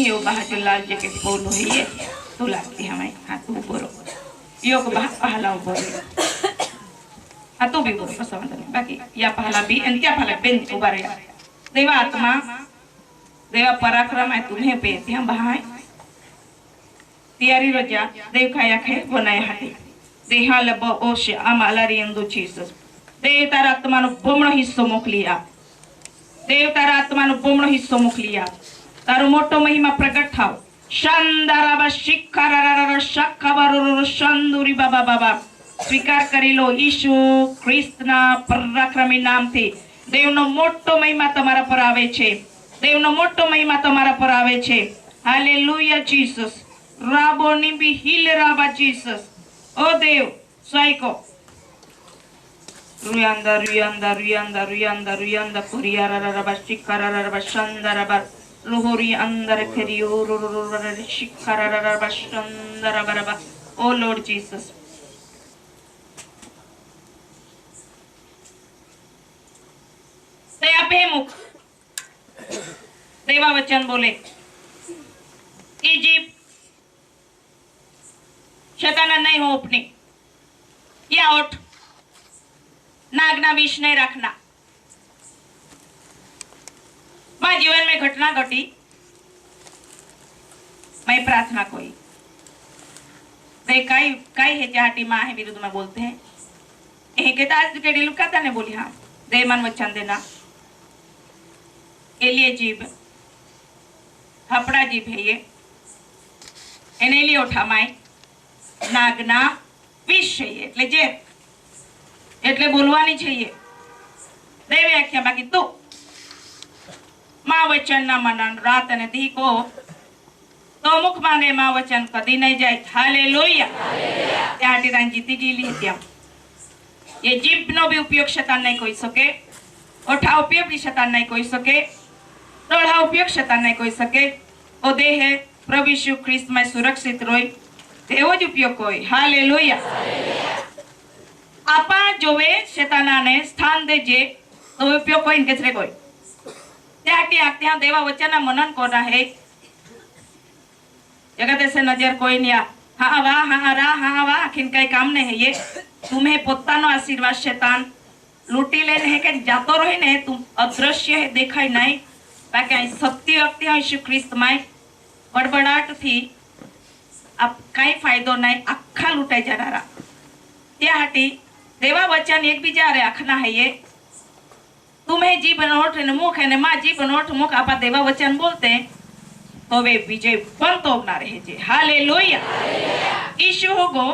यो बहादुरलाल जी के बोलो है ये तू लागती हमें. हाँ तू बोलो योग पहला बोलो हाँ तू भी बोलो पसंद नहीं बाकी या पहला भी क्या पहला बेन उबारे देवा आत्मा देवा पराक्रम है तुम्हें पे ત્યાં બહાય તિયારી રજા દેવ ખાયા ખે બનાય હતી દેહા લબ ઓશ આમાલારી અંદુ જીસસ દેવ તારા આત્માનો બમણો હિસ્સો મોકલી આપ. દેવ તારા આત્માનો બમણો હિસ્સો મોકલી આપ. તારો મોટો મહિમા પ્રગટ થાવ. શાંદારાબા શિખારારા શક્કાબારો શાંદુરી બાબા બાબા સ્વીકાર કરી લો ઈસુ ખ્રિસ્તના પરાક્રમી નામથી. દેવનો મોટો મહિમા તમારા પર આવે છે. દેવનો મોટો મહિમા તમારા પર આવે છે. Hallelujah Jesus. રાબોની બી હિલ રાબા જીસસ. ઓ દેવ સ્વાઈકો રૂયાંદા રૂયાંદા રૂયાંદા રૂયાંદા રૂયાંદા કુરિયારારાબા શિખારારાબા શાંદારાબા લોહરી અંદર ખરીઓ શિખારારાબા શાંદારાબા. ઓ લોર્ડ જીસસ તે આપે મુખ देवा वचन बोले इजिप्ट शैताना नहीं हो अपनी या उठ नागना विष नहीं रखना. मां जीवन में घटना घटी मैं प्रार्थना कोई दे काई है जाटी मां है विरुद्ध में बोलते हैं ये कहता आज के डिलू कहता ने बोली हाँ दे मन वचन देना एलिए जीव हपड़ा जीव है ये એને લ્યો ઠામાય નાગના વિષ છે એટલે જે એટલે બોલવાની છે એ દેવે આખ્યા બાકી તું માં વચન ના મનન રાત અને દી કો તો મુખ માને માં વચન કદી નહીં જાય. હાલેલુયા. ત્યાં ટીરાન જીતી ગયેલી ત્યાં એ જીભનો બી ઉપયોગ શેતાન નહીં કોઈ શકે. ઓઠા ઉપયોગ બી શેતાન નહીં કોઈ શકે. તોળા ઉપયોગ શેતાન નહીં કોઈ શકે. ઓ દેહ પ્રભુ ઈસુ ખ્રિસ્ત માં સુરક્ષિત રોય તેવો જ ઉપયોગ હોય. હાલેલુયા. આપા જોવે શેતાનાને સ્થાન દેજે तो उपयोग कोई किसरे कोई त्याटी आत्या देवा वचन मनन कोना है जगत से नजर कोई नहीं हाँ वाह आखिर कई काम नहीं है ये तुम्हें पोतानो आशीर्वाद शैतान लूटी लेने है कि जातो रहे ने तुम अदृश्य है देखाय नहीं बाकी आई सत्य व्यक्ति है यीशु ख्रिस्त माय बड़बड़ाट थी अब कई फायदो नहीं आखा लूटाई जानारा त्याटी देवा वचन एक बीजा रे आखना है ये तुम्हें जीवन ओठ ने मुख है ने मां जीवन ओठ मुख आपा देवा वचन बोलते हैं तो वे विजय बनतो ना रहे जे हालेलुया ईशु होगो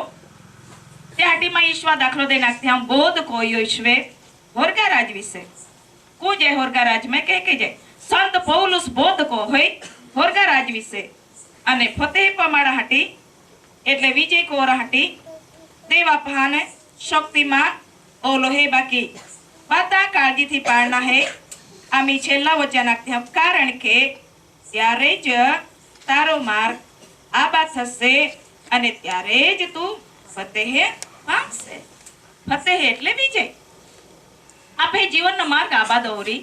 त्याटी में ईश्वर दाखलो दे नाखते हम बोध को ईश्वे होरगा राज विશે કુજે હોરગા રાજ में कह के जाए संत पौलुस बोध को होय होरगा राज विશે અને ફતેહ પમાડા હાટી એટલે વિજય કોરા હાટી દેવા ભાને શક્તિમાં ઓલો હે બાકી બધા કાળજીથી પાળના હે આમી છેલ્લા વચન નાખते हम કારણ કે ત્યારે જ તારો માર્ગ આબા થશે અને ત્યારે જ તું ફતેહ પામશે ફતેહ એટલે વિજય આપે જીવનનો માર્ગ આબા દોરી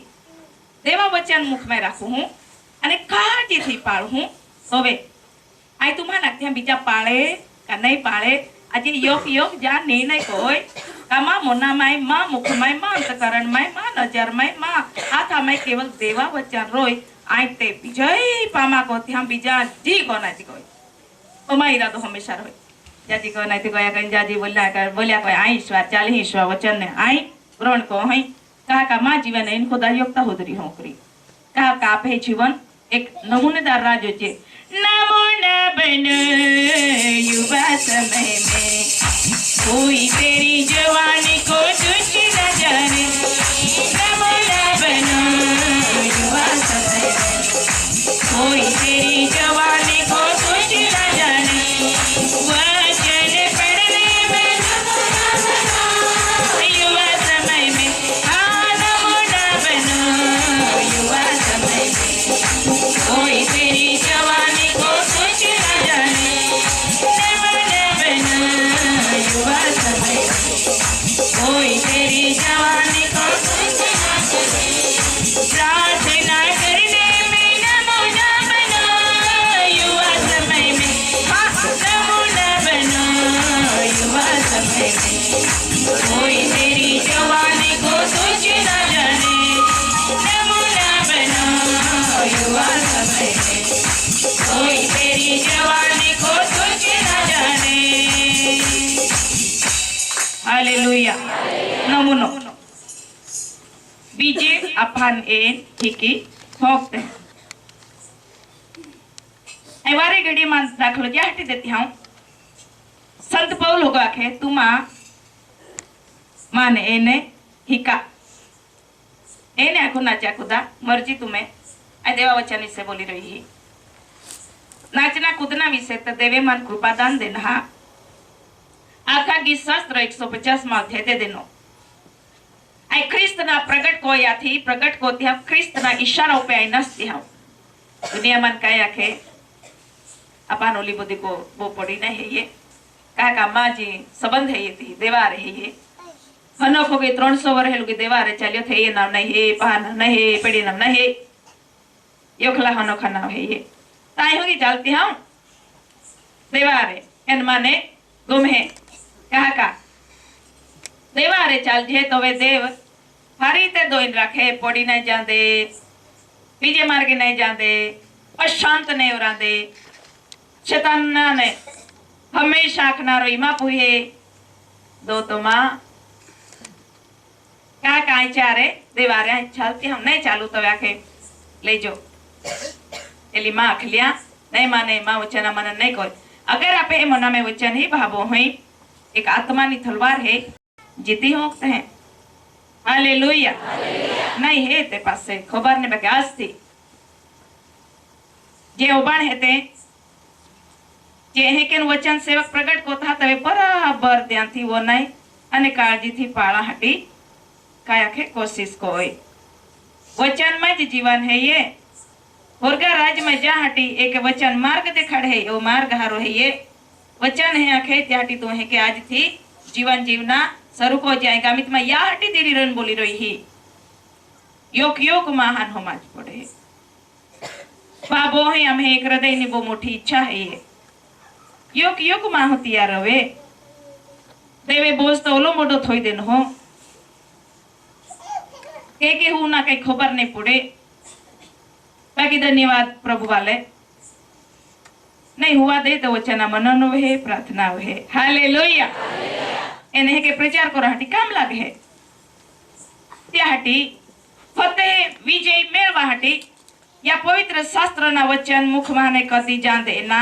દેવા વચન મુખ में રાખું હું અને કાળજીથી પાળું હું હવે આ તું માં નાખતે બીજા પાળે કે નહીં પાળે આજે યોગ જા નિર્ણય કોઈ કામા મોનામાય માં મુખમાય માં અંતકરણમાય માં નજરમાય માં હાથામાય કેવલ દેવા વચન રોય आते विजय पामा को ત્યાં બીજા જી को નથી કોઈ ઓમાં ઈરાદો હંમેશા રહે જાજી को નથી કોઈ કઈ જાજી બોલ્યા કોઈ આઈ ઈશ્વર ચાલ ઈશ્વર વચન ને આઈ ગ્રહણ को હઈ कहा का मां जीवन इन खुदा योगता होदरी होकरी कहा का आपे जीवन एक नमूनेदार राजो छे नमूना बन युवा समय में कोई तेरी जवानी को तुझ न जाने नमूना बनो युवा समय कोई तेरी जवानी को तुझ न जाने वचन पढ़ने में युवा समय में हाँ नमूना बनो युवा समय में कोई तेरी जवानी को तुझ न जाने नमूना बनो युवा समय में कोई तेरी जवानी को तुझ न जाने प्रार्थना करने में नमूना बनो युवा समय में हाँ नमूना बनो युवा समय में कोई तेरी जवानी को तुझ न जाने नमूना बनो युवा समय में कोई तेरी जवानी को तुझ न जाने हालेलुया नमूनो बीजे अपन एन ठीकी ठोकते हैं वारे घड़ी मान दाखलो जा हटी देती हूँ संत पौल होगा के तुमा माने एने हिका एने आखो नाचा खुदा मर्जी तुम्हें आ देवा वचन विषय बोली रही है नाचना कूदना विषय तो देवे मान कृपा दान देना हाँ आखा गीत शास्त्र 150 में अध्याय दे देनो आई ख्रिस्त ना प्रगट को या थी प्रगट को त्या ख्रिस्त ना इशारा पे आई नस्ती हूँ दुनिया मन काय आखे अपन ओली बुद्धि को वो पड़ी नहीं है ये कहा का माँ जी संबंध है ये थी देवार है ये हनोक हो गई 300 वर्ष लोग देवार चलियो थे ये नाम नहीं है पहाना नहीं है पेड़ी नाम नहीं है योखला हनोखा नाम है ये ताई होगी चलती हूँ देवार एन माने गुम है कहा का देवारे चल जे तो वे देव हरी ते दोइन रखे पड़ी नहीं जाते बीजे मार्गे नहीं जाते अशांत नहीं उरांदे शैतान ने हमेशा आखना रोई मां पुहे दो तो मां क्या काई चारे देवारे चलती हम नहीं चालू तो आखे ले जो एली मां आख लिया नहीं माने मां वचन मन नहीं कोई अगर आपे मना में वचन ही भावो हुई एक आत्मा नी तलवार है जीती होते हैं हालेलुया नहीं है ते पासे खबर ने बाकी आज थी जे उबाण है ते जे है के वचन सेवक प्रकट को था तवे बराबर ध्यान थी वो नहीं अने काळजी थी पाळा हटी काया के कोशिश को होय वचन में ज जीवन है ये होरगा राज में जा हटी एक वचन मार्ग देखाड़े है वो मार्ग हारो है ये वचन है आखे त्याटी तो है के आज थी जीवन जीवना शुरू को जाएगा मित में या हटी तेरी रन बोली रही ही યોગ મહાન હોમાં જ પડે બાબો હે અમે એક હૃદયની બહુ મોટી ઈચ્છા હે યોગ માં હોતી યાર હવે દેવે બોઝ તો ઓલો મોટો થોઈ દેનો હો કે હું ના કઈ ખબર નહીં પડે બાકી ધન્યવાદ પ્રભु वाले नहीं हुआ दे तो वचना मननो है प्रार्थना है हालेलुया એને કે પ્રચાર કરો હાટી કામ લાગે હે ત્યાં હાટી ફતેહ વિજય મેળવા હાટી या पवित्र शास्त्र ना वचन मुख माने कदी जान देना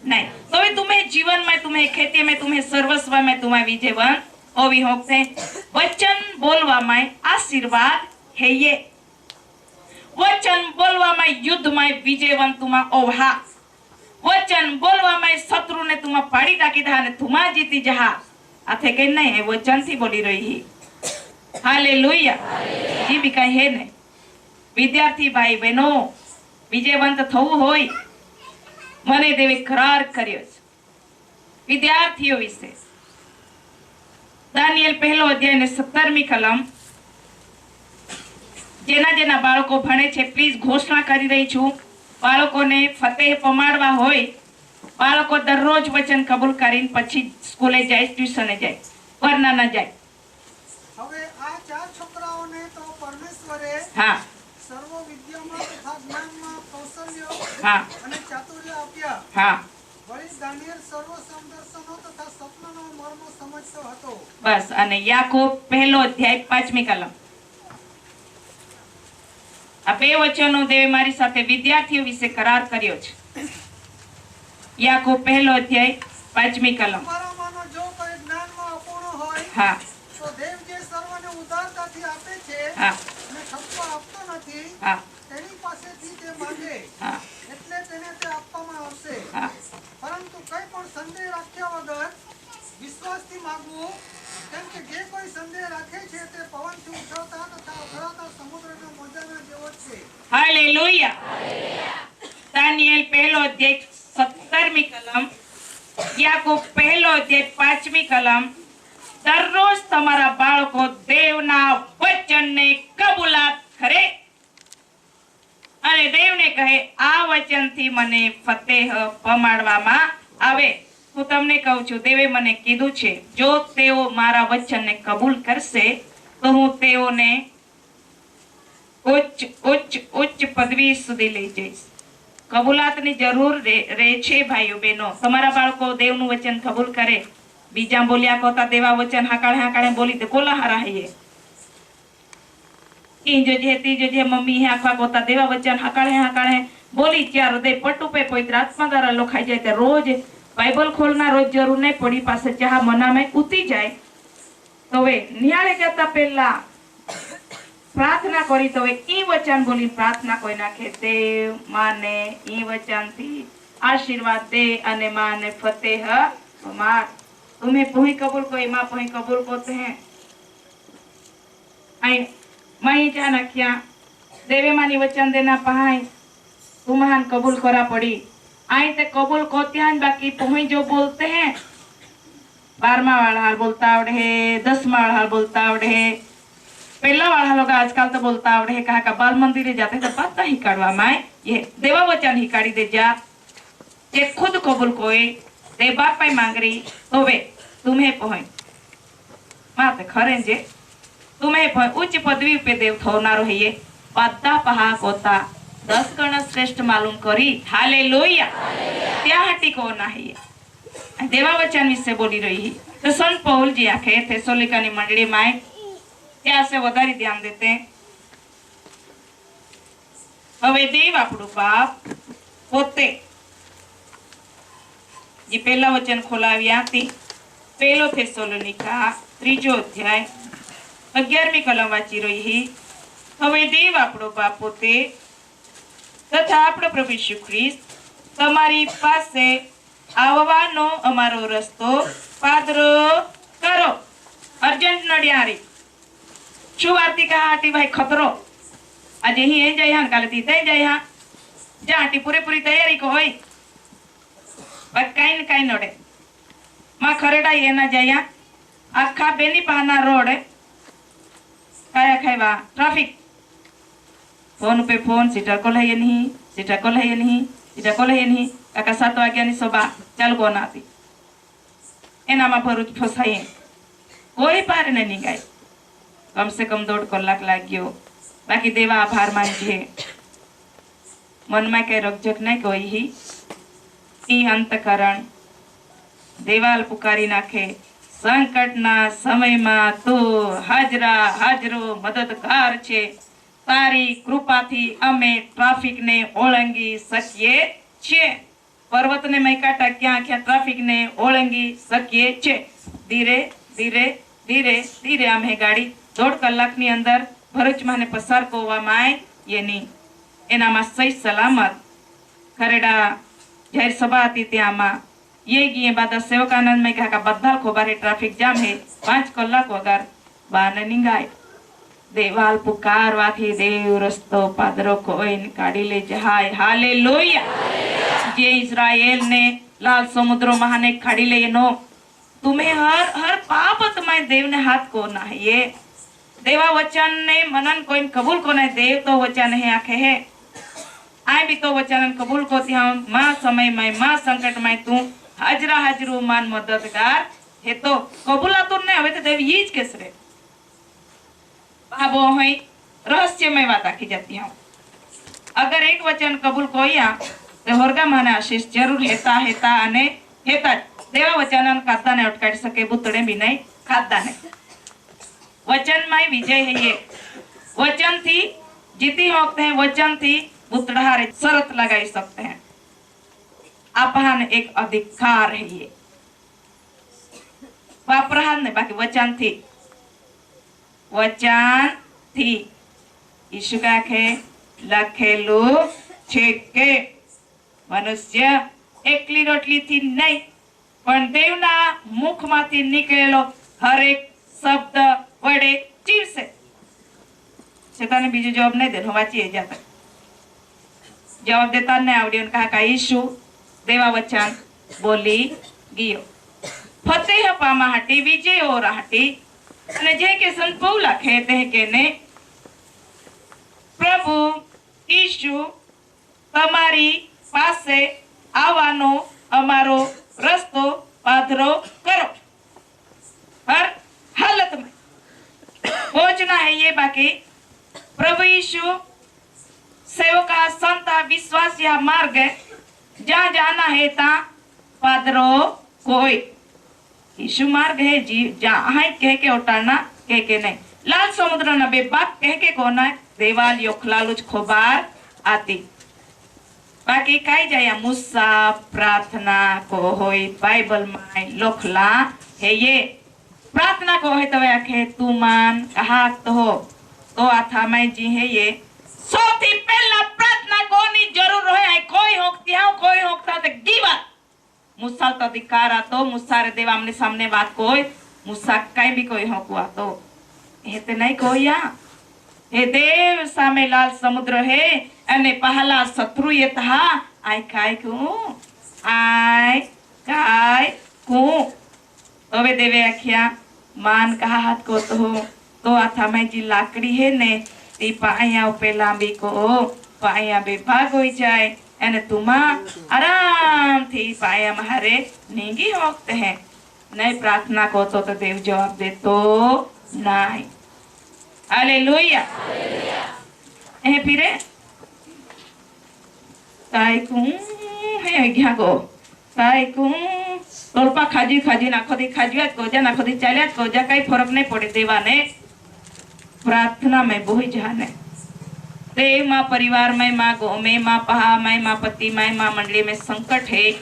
नहीं तो तुम्हें जीवन में तुम्हें खेती में तुम्हें सर्वस्व में तुम्हें विजयवन ओवी होते वचन बोलवा में आशीर्वाद है ये वचन बोलवा में युद्ध में विजयवन तुम्हें ओहा वचन बोलवा में शत्रु ने तुम्हें पाड़ी डाकी था ने तुम्हें जीती जहा आथे के नहीं है वचन थी बोली रही हालेलुया जी भी कहे है ने विद्यार्थी भाई बहनों विजयवंत थવું હોય મને દેવે કરાર કર્યો છે વિદ્યાર્થીઓ વિશે દાનિયેલ પહેલો અધ્યાય ને 17મી કલમ જેના બાળકો ભણે છે પ્લીઝ ઘોષણા કરી રહી છું બાળકોને ફતેહ પમાડવા હોય બાળકો દરરોજ વચન કબૂલ કરીને પછી સ્કૂલે જાય ટ્યુશને જાય વરના ન જાય હવે આ ચાર છોકરાઓને તો પરમેશ્વરે હા સર્વ વિદ્યામાં તથા જ્ઞાનમાં કૌશલ્ય હા અને ચાતુર્ય આપ્યા હા વળી દાનિયેલ સર્વ સમદર્શનો તથા સ્વપ્નનો મર્મ સમજતો હતો બસ અને યાકોબ પહેલો અધ્યાય 5મી કલમ આ બે વચનો દેવે મારી સાથે વિદ્યાર્થીઓ વિશે કરાર કર્યો છે યાકોબ પહેલો અધ્યાય 5મી કલમ તમારામાંનો જો કોઈ જ્ઞાનમાં અપૂર્ણ હોય હા તો દેવ જે સર્વને ઉદારતાથી આપે છે હા અને ઠપકો આપતો નથી હા તેની પાસેથી તે માંગે હા એટલે તેને તે આપવામાં આવશે હા પરંતુ કંઈ પણ સંદેહ રાખ્યા વગર વિશ્વાસથી માંગવું કેમ કે જે કોઈ સંદેહ રાખે છે તે પવનથી ઉછળતા તથા ઉભરાતા સમુદ્રના મોજાના જેવો જ છે હાલેલુયા દાનિયેલ પહેલો અધ્યાય 17મી કલમ યાકોબ પહેલો અધ્યાય 5મી કલમ દરરોજ તમારા બાળકો દેવના વચનને કબૂલાત કરે અને દેવને કહે આ વચનથી મને ફતેહ પમાડવામાં આવે હું તમને કહું છું દેવે મને કીધું છે જો તેઓ મારા વચનને કબૂલ કરશે તો હું તેઓને ઉચ્ચ પદવી સુધી લઈ જઈશ કબૂલાતની જરૂર રહે છે ભાઈઓ બહેનો તમારા બાળકો દેવનું વચન કબૂલ કરે બીજા બોલ્યા કોતા દેવા વચન હાકાળે બોલી તે કોલા હારા હૈયે ઈંજો જે તીજો જે મમ્મી હે આખવા કોતા દેવા વચન હાકાળે બોલી ચાર હૃદય પટ્ટુ પે પવિત્ર આત્મા દ્વારા લખાઈ જાય તે રોજ બાઇબલ ખોલના રોજ જરૂર નહીં પડી પાસે ચાહ મનામાં ઉતી જાય તો હવે નિહાળે જતા પહેલા પ્રાર્થના કરી તો ઈ વચન બોલી પ્રાર્થના કોઈ નાખે દેવ માને ઈ વચનથી આશીર્વાદ દે અને માને ફતેહ પમાડ तुम्हें पोही कबूल कोई माँ पोही कबूल कोते हैं आई माही जाना क्या देवे मानी वचन देना पहाई तुम महान कबूल करा पड़ी आई ते कबूल कोते हैं बाकी पोही जो बोलते हैं 12वां वाला हाल बोलता आवड़े है 10वां वाला हाल बोलता आवड़े है पहला वाला लोग आजकल तो बोलता आवड़े है कहा का बाल मंदिर जाते तो पता ही काढ़वा माए ये देवा वचन ही काढ़ी दे जा ये खुद कबूल कोई ते बाप पे मांग रही तो वे तुम्हें पोहे माते खरे जे तुम्हें पोहे उच्च पदवी पे देव थोनारो है ये पाता पहा कोता 10 गण श्रेष्ठ मालूम करी हालेलुया त्या हटी को ना है ये देवा वचन विषय बोली रही तो संत पौल जी आखे थेसलोनिका ની મંડળીમાં ત્યાં से વધારે ધ્યાન દેते હવે દેવ આપણું બાપ પોતે જે પહેલા વચન ખોલાવ્યા હતી પહેલો થેસલોનિકા 3જો અધ્યાય 11મી કલમ વાંચી રહી હવે દેવ આપણો બાપ પોતે તથા આપણો પ્રભુ ઈસુ ખ્રિસ્ત તમારી પાસે આવવાનો અમારો રસ્તો પાદરો કરો અર્જન્ટ નડિયારી શું વાર્તી કહા આટી ભાઈ ખતરો આજે અહીં એ જાય હા કાલે તી તઈ જાય હા જા આટી પૂરેપૂરી તૈયારી કો હોય કઈ નડે માં ખરેડા એના જયા આખા બેની પાના રોડ કયા ખાવા ટ્રાફિક फोन पे फोन सीटर को लहे नहीं, सीटर को लहे नहीं, सीटर को लहे नहीं, काका 7 वाग्यानी सोबा चाल को ना आती एनामा भरूच फसाई कोई पार नहीं गए। कम से कम 1.5 कलाक लाग्यो। बाकी देवा आभार मानजे मन में कई रकझक नहीं कोई ही ई अंतकरण देवाल पुकारी नाखे। संकटना समय में तू हाजरा हाजरो मददगार छे। तारी कृपाथी अमे ट्राफिक ने ओळंगी सकीए छे। पर्वत ने मैं काटा क्या क्या ट्राफिक ने ओळंगी सकीए छे। धीरे धीरे धीरे धीरे अमे गाड़ी 1.5 कलाक नी अंदर भरूच माने पसार कोवामाय येनी एनामा सही सलामत खरेडा जाहिर सभा थी त्यामा ये गिए बाद सेवकानंद में कहा बद्दा खोबारे ट्राफिक जाम है 5 कलाक वगर बाने निंगाय। देवाल पुकारवाथी देव रस्तो पादरो कोई काढ़ी ले जहाय। हालेलुया। जे इस्राएल ने लाल समुद्र महाने खाड़ी ले नो तुम्हें हर पाप में देव ने हाथ को ना है। ये देवा वचन ने मनन कोई कबूल को नहीं। देव तो वचन है आखे है आए भी तो वचन कबूल को हम माँ समय में माँ संकट में तू हाजरा हाजरू मान मददगार है तो कबूला तो नहीं हवे तो देव ये ज केसरे बाबो है रहस्यमय बात आखी जाती हूँ। अगर एक वचन कबूल कोया तो होरगा माने आशीष जरूर हेता हेता अने हेता देवा वचन खाता ने अटकाड़ी सके बुतड़े भी नहीं खाता ने वचन में विजय है। ये वचन थी जीती होते हैं। वचन थी बुतड़ारे शरत लगाई सकते हैं। आपहान एक अधिकार है ये वापरान ने बाकी वचन थी यीशु का खे लखेलू छे के मनुष्य एकली रोटली थी नहीं पण देवना मुख माथी निकलेलो हर एक शब्द वडे जीवसे। शैताने बीजो जवाब नहीं देनो वांचीए जाता जवाब देता नहीं आवड्यो कहा का यीशु देवा वचन बोली गयो फतेह पामा हटी विजय और हटी અને જે કે સંત પૌલા કહેતે હે કે ને પ્રભુ ઈશુ તમારી પાસે આવવાનો અમારો રસ્તો પાધરો કરો। हर हालत में पहुंचना है ये। बाकी प्रभु यीशु सेवका संता विश्वास या मार्ग जहाँ जाना है ता पादरो कोई यीशु मार्ग है जी जहाँ कह के उतारना कह के नहीं। लाल समुद्र न बेबाक कह के कोना देवाल योखलालुच खोबार आती बाकी काई जाया मुसा प्रार्थना को होई बाइबल में लोखला है। ये प्रार्थना को है तो आखे तू मान कहा तो आथा में जी है। ये सौथी पहला प्रार्थना कोनी जरूर है कोई होकता तो गिवा मुसा तो अधिकार आतो मुसा रे देवा हमने सामने बात कोई मुसा कई भी कोई होकुआ तो ये ते नहीं कोई हे देव सामे लाल समुद्र है अने पहला शत्रु ये था आय काय को तो वे देवे आखिया मान कहा हाथ को तो आथा में जी लाकड़ी है ने ती पाया पेला भी को पाया बेभाग हो जाए एने तुमा आराम थी पाया महारे नींगी होते हैं। नहीं प्रार्थना को तो देव जवाब दे तो नहीं। हालेलुया। ए फिरे काय को है घ्या को काय को तोलपा खाजी ना खोदी खाजियात को जा ना खोदी चालियात को जा कई फर्क नहीं पड़े। देवा ने प्रार्थना में बोही जाने देव माँ परिवार में माँ गो में माँ पहा में माँ पति में माँ मंडली में संकट है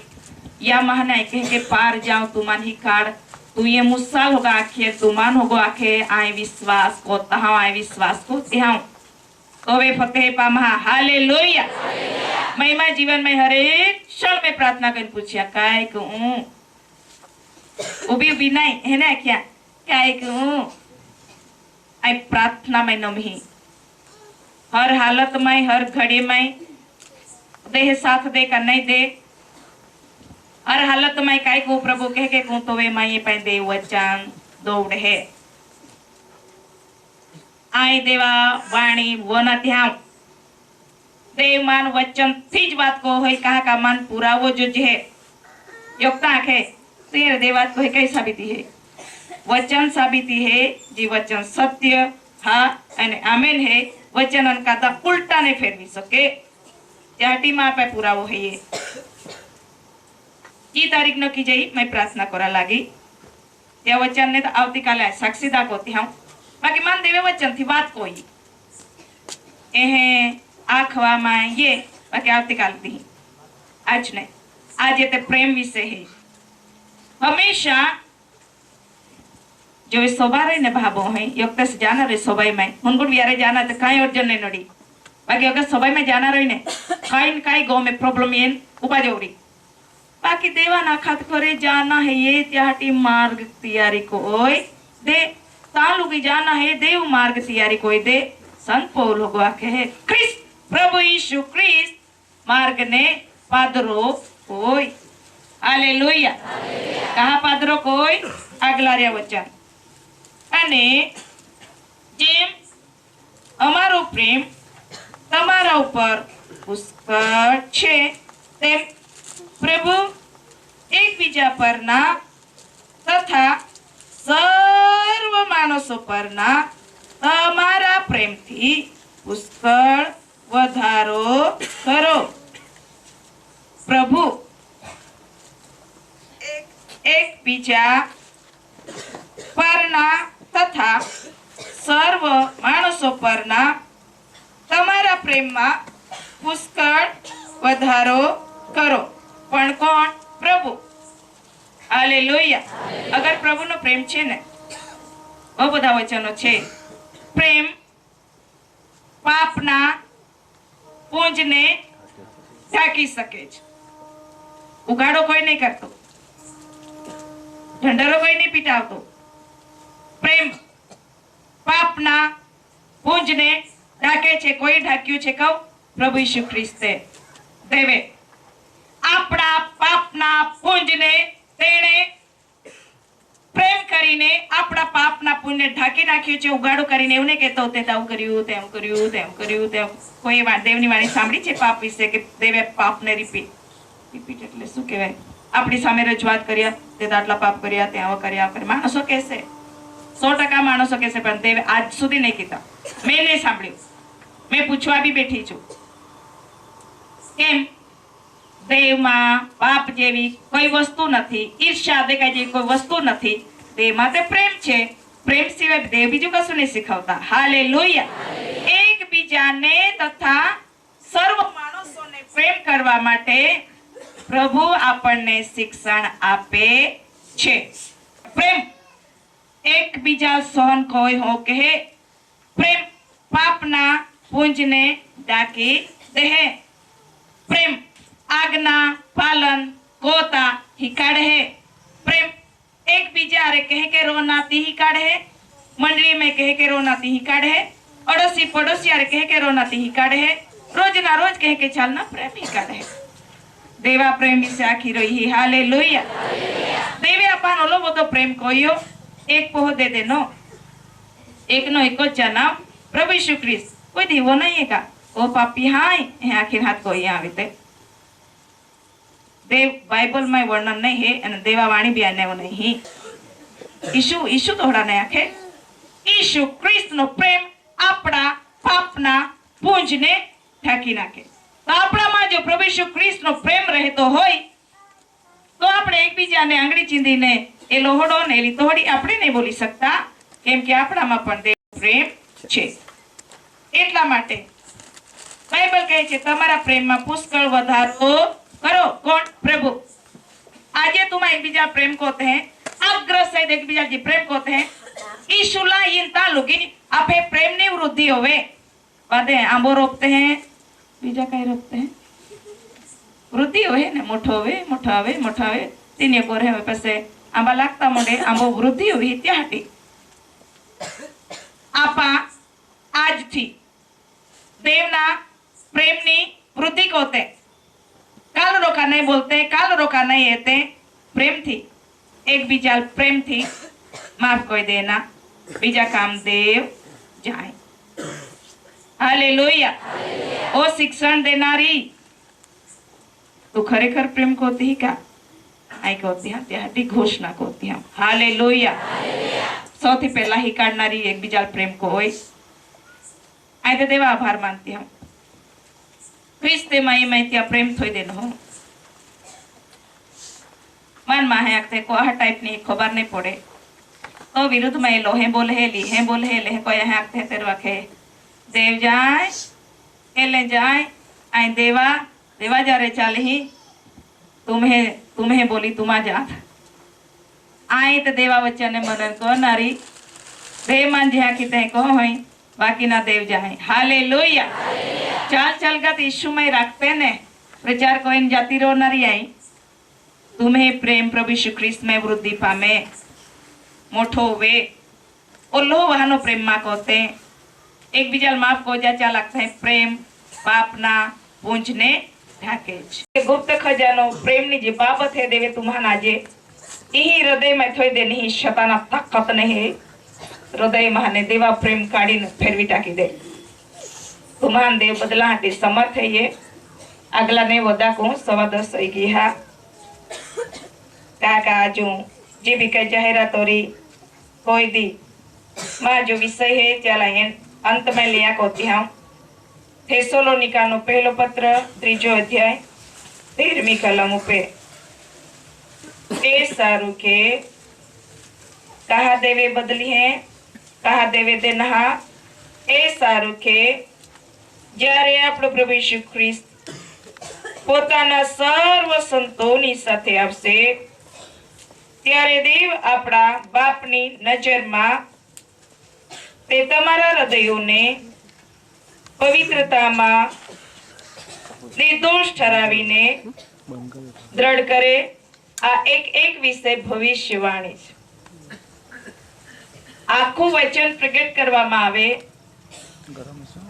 या महना कह के पार जाऊं तू मान ही काढ़ तू ये मुस्साल होगा आखे तू मान होगा आखे आए विश्वास को तहा आए विश्वास को त्याऊं तो वे फतेह पामा। हालेलुया। महिमा जीवन में हर एक क्षण में प्रार्थना कर पूछिया काय को उबी नहीं है ना क्या काय को आई प्रार्थना में नमी हर हालत में हर घड़ी में देह साथ दे का नहीं दे हर हालत में काय को प्रभु कह के को तो वे माई पे दे वचन दौड़ है आय देवा वाणी वो न ध्यान देवमान वचन थी ज बात को होय कहा का मान पुरावो जो है योगता है तेरे देवात को है कई साबिती है वचन साबिती है जी वचन सत्य हाँ अने आमेन है वचन अनकाता उल्टा ने फेरवी सके त्याटी में आपे पुरावो है ये तारीख नक्की जई मैं प्रार्थना करा लागी त्या वचन ने तो आवती काले साक्षी दाखवती हूं बाकी मान देवे वचन थी बात कोई एहे आखवा में ये बाकी आवती काल थी आज नहीं आज ये ते प्रेम विषय है हमेशा जो शोभा रही ने भावो है योगता से जाना रही शोभा में हुनगुण बियारे जाना तो कहीं अर्जन नहीं नड़ी बाकी अगर शोभा में जाना रही ने कहीं गाँव में प्रॉब्लम ये उपा जोड़ी बाकी देवा ना खात करे जाना है ये त्याटी मार्ग तैयारी को ओए दे तालुगी जाना है देव मार्ग तैयारी कोई दे संत पौल लोग आके है क्रिस्त प्रभु यीशु क्रिस्त मार्ग ने पादरो कोई हालेलुया कहा पादरो कोई આગલા રે વચન અને જેમ અમારો પ્રેમ તમારા ઉપર પુષ્કળ છે તેમ પ્રભુ એકબીજા પરના તથા સર્વ માણસો પરના તમારા પ્રેમથી પુષ્કળ વધારો કરો પ્રભુ એકબીજા પરના તથા સર્વ માણસો પરના તમારા પ્રેમમાં પુષ્કળ વધારો કરો પણ કોણ પ્રભુ હાલેલુયા અગર પ્રભુનો પ્રેમ છે ને બહુ બધા વચનો છે પ્રેમ પાપના પૂંજને ઢાંકી શકે છે ઉગાડો કોઈ નહીં કરતો ઢંઢેરો કોઈ નહીં પીટાવતો પ્રેમ પાપના પૂંજને ઢાંકે છે કોઈ ઢાંક્યું છે કહું પ્રભુ ઈસુ ખ્રિસ્તે દેવે આપણા પાપના પૂંજને તેણે પ્રેમ કરીને આપણા પાપના પુણ્યને ઢાંકી નાખ્યું છે ઉગાડો કરીને એવું નહીં કહેતો તે આવું કર્યું તેમ કર્યું તેમ કર્યું તેમ કોઈ દેવની વાણી સાંભળી છે પાપ વિશે કે દેવે પાપને રિપીટ એટલે શું કહેવાય આપણી સામે રજૂઆત કર્યા તે આટલા પાપ કર્યા તે આવા કર્યા કરે માણસો કહેશે 100% માણસો કહેશે પણ દેવે આજ સુધી નહીં કીધા મેં નહીં સાંભળ્યું મેં પૂછવા બી બેઠી છું કેમ દેવમાં પાપ જેવી કોઈ વસ્તુ નથી ઈર્ષ્યા દેખાય જેવી કોઈ વસ્તુ નથી દેવમાં તે પ્રેમ છે પ્રેમ સિવાય દેવ બીજું કશું નહીં શીખવતા હાલેલુયા એકબીજાને તથા સર્વ માણસોને પ્રેમ કરવા માટે પ્રભુ આપણને શિક્ષણ આપે છે પ્રેમ એકબીજા સહન કોઈ હો કહે પ્રેમ પાપના પૂંજને ઢાંકી દે પ્રેમ આજ્ઞા પાલન કોતા ही काढ़े प्रेम एक बीजारे कहे के रोनाती ही काढ़े मंडली में कहे के रोनाती ही काढ़े अड़ोसी पड़ोसी यारे कहे के रोनाती ही काढ़े रोज ना रोज कहे के चलना प्रेम ही काढ़े देवा प्रेमी से आखी रही ही हालेलुया देवे अपन ओलो वो तो प्रेम कोयो एक पोह दे देनो एक नो एको जन्म प्रभु यीशु ख्रिस्त कोई दीवो नहीं है का ओ पापी हाय है आखिर हाथ कोई आवे देव बाइबल में वर्णन नहीं है અને દેવા વાણી બી આને નહીં ઈસુ તોડા ને આખે ઈસુ ખ્રિસ્તનો પ્રેમ આપણા પાપના પૂંજને ઢાંકી નાખે તો આપણામાં જો પ્રભુ ઈસુ ખ્રિસ્તનો પ્રેમ રહેતો હોય તો આપણે એકબીજાને આંગળી ચીંધીને એ લોહડો ને એલી તોડી આપણે નહીં બોલી શકતા કેમ કે આપણામાં પણ દેવ પ્રેમ છે એટલા માટે બાઇબલ કહે છે તમારા પ્રેમમાં પુષ્કળ વધારો करो कौन प्रभु आज तुम एक बीजा प्रेम कोते हैं अग्र सहित एक बीजा जी प्रेम कोते हैं ईशुला इंता लुगी आपे प्रेम नहीं वृद्धि होवे बादे आंबो रोपते हैं बीजा कहीं रोपते हैं वृद्धि होवे ने मोठो होवे तीन को रहे पैसे आंबा लागता मोडे आंबो वृद्धि होवी त्याटी आपा आज थी देवना प्रेम नी वृद्धि कोते काल रोका नहीं बोलते काल रोका नहीं येते प्रेम थी एक बीजा प्रेम थी माफ कोई देना बीजा काम देव जाए हालेलुया ओ शिक्षण देनारी तू खरेखर प्रेम कोती ही का आई कोती हाँ त्याटी घोषणा कोती हाँ हालेलुया सौथी पहला ही काढणारी एक बीजा प्रेम को होय आई ते देवा आभार मानती हूँ ख्रिस्ते माई मैं त्या प्रेम थोई देन हो मन माहे आखते को आ टाइप नहीं खबर नहीं पड़े तो विरुद्ध में लोहे बोल हे ली हे बोल हे ले को यहाँ आखते तेरे वाके देव जाए एले जाए आई देवा देवा जा रे चाल ही तुम्हें बोली तुमा जात आई तो देवा बच्चा ने मनन को नारी देव मान जिया की ते को होई बाकी ना देव जाए हालेलुया चाल चल गत यीशु में रखते ने प्रचार को इन जाति रो नारी आई तुम्हें प्रेम प्रभु यीशु ख्रिस्त में वृद्धि पामे मोठो वे ओल्लो वहानो प्रेम मा कोते एक बीजाल माफ को जा लगता है प्रेम पापना पूंजने ढाके गुप्त खजानो प्रेम नी जी बाबत है देवे तुम्हारा जे यही हृदय में थोई दे नहीं शताना ताकत नहीं हृदय महाने देवा प्रेम काढ़ी फेरवी टाकी दे तुम्हान देव बदला हाटी समर्थ है ये अगला ने वदा को 10:15 की हा काका जो जी भी कह जाहिरा तोरी कोई दी माँ जो विषय है चलाएं अंत में लिया कोती हूँ थेसलोनिका नो पहलो पत्र 3 अध्याय 13મી कलम पे ए सारू के कहा देवे बदली है कहा देवे देना ए सारू के જ્યારે આપણો પ્રભુ ઈસુ ખ્રિસ્ત પોતાના સર્વ સંતોની સાથે આવશે ત્યારે દેવ આપણા બાપની નજરમાં તે તમારા હૃદયોને પવિત્રતામાં निर्दोष ठरावीने दृढ़ करे आ एक विषय भविष्यवाणी आखू वचन प्रकट करवामां आवे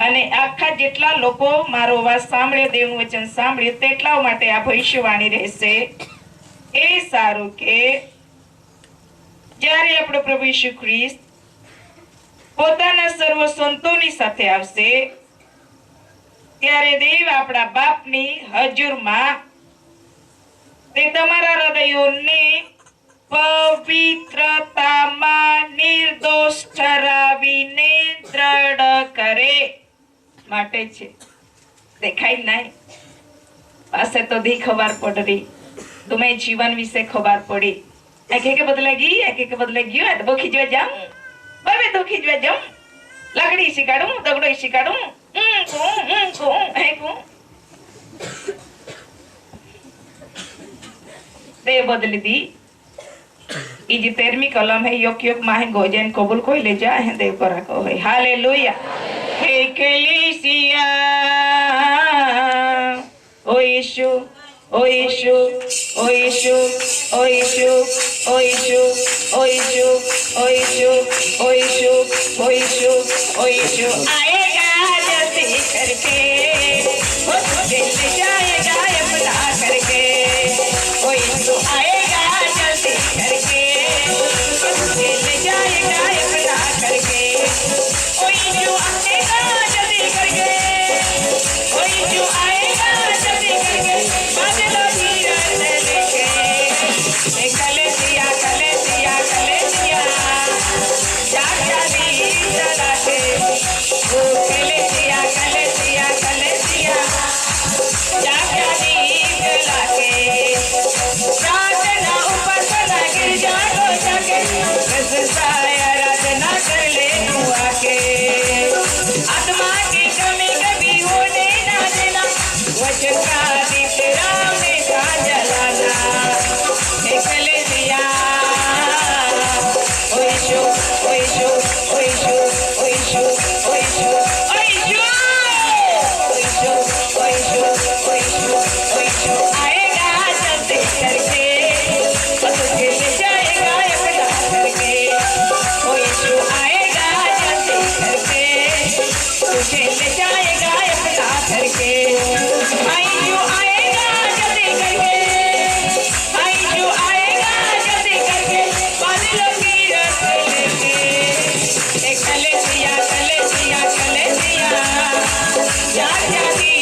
अने आखा जेटला लोको मारो अवाज सांभळ्यो देवनुं वचन सांभळ्युं तेटला माटे आ भविष्यवाणी रहेशे ए सारू के ज्यारे आपणो प्रभु यीशु ख्रिस्त पोताना सर्व संतोनी साथे आवशे त्यारे देव आपड़ा बापनी हजूरमां ते तमारा हृदयोने पवित्रतामां निर्दोष ठरावीने दृढ़ करे माटे छे देखाय नहीं पासे तो दी खबर पड़ रही तुम्हें जीवन विषय खबर पड़ी एके के बदले गई एके के बदले गयो तो खींचवा जाऊं बाबे तो खींचवा जाऊं लकड़ी शिकाड़ू दगड़ो शिकाड़ू दे बदली दी इजी 13મી कलम है योक योक माहे गोजन कबूल कोई ले जा है देव करा को है हालेलुया हे कलीसिया ओ यीशु ओ यीशु ओ यीशु ओ यीशु ओ यीशु ओ यीशु ओ यीशु ओ यीशु ओ यीशु ओ यीशु आएगा जल्दी करके वो तुझे ले जाएगा अपना करके ओ यीशु आएगा जल्दी करके वो तुझे ले जाएगा अपना करके ओ यीशु आएगा जल्दी करके ओ यीशु आएगा जल्दी करके बादलों की रंग लेके कलेसिया कलेसिया कलेसिया जागा दी चला के वो कलेसिया कलेसिया कलेसिया जागा दी चला के प्रार्थना उपासना गिरजा को जाके संसार आराधना कर ले तू आके आत्मा की कमी कभी होने ना देना वचन का दीप राम ने का जलाना कलेसिया ओ यीशु ओ यीशु ओ यीशु ओ यीशु ओ यीशु ओ यीशु ओ यीशु ओ यीशु ओ यीशु आएगा जल्दी करके वो तुझे ले जाएगा अपना करके ओ यीशु आएगा जल्दी करके तुझे ले जाएगा अपना करके आई यू आएगा जल्दी करके आई यू आएगा जल्दी करके बादलों की रस लेके कलेसिया कलेसिया कलेसिया जा जा दी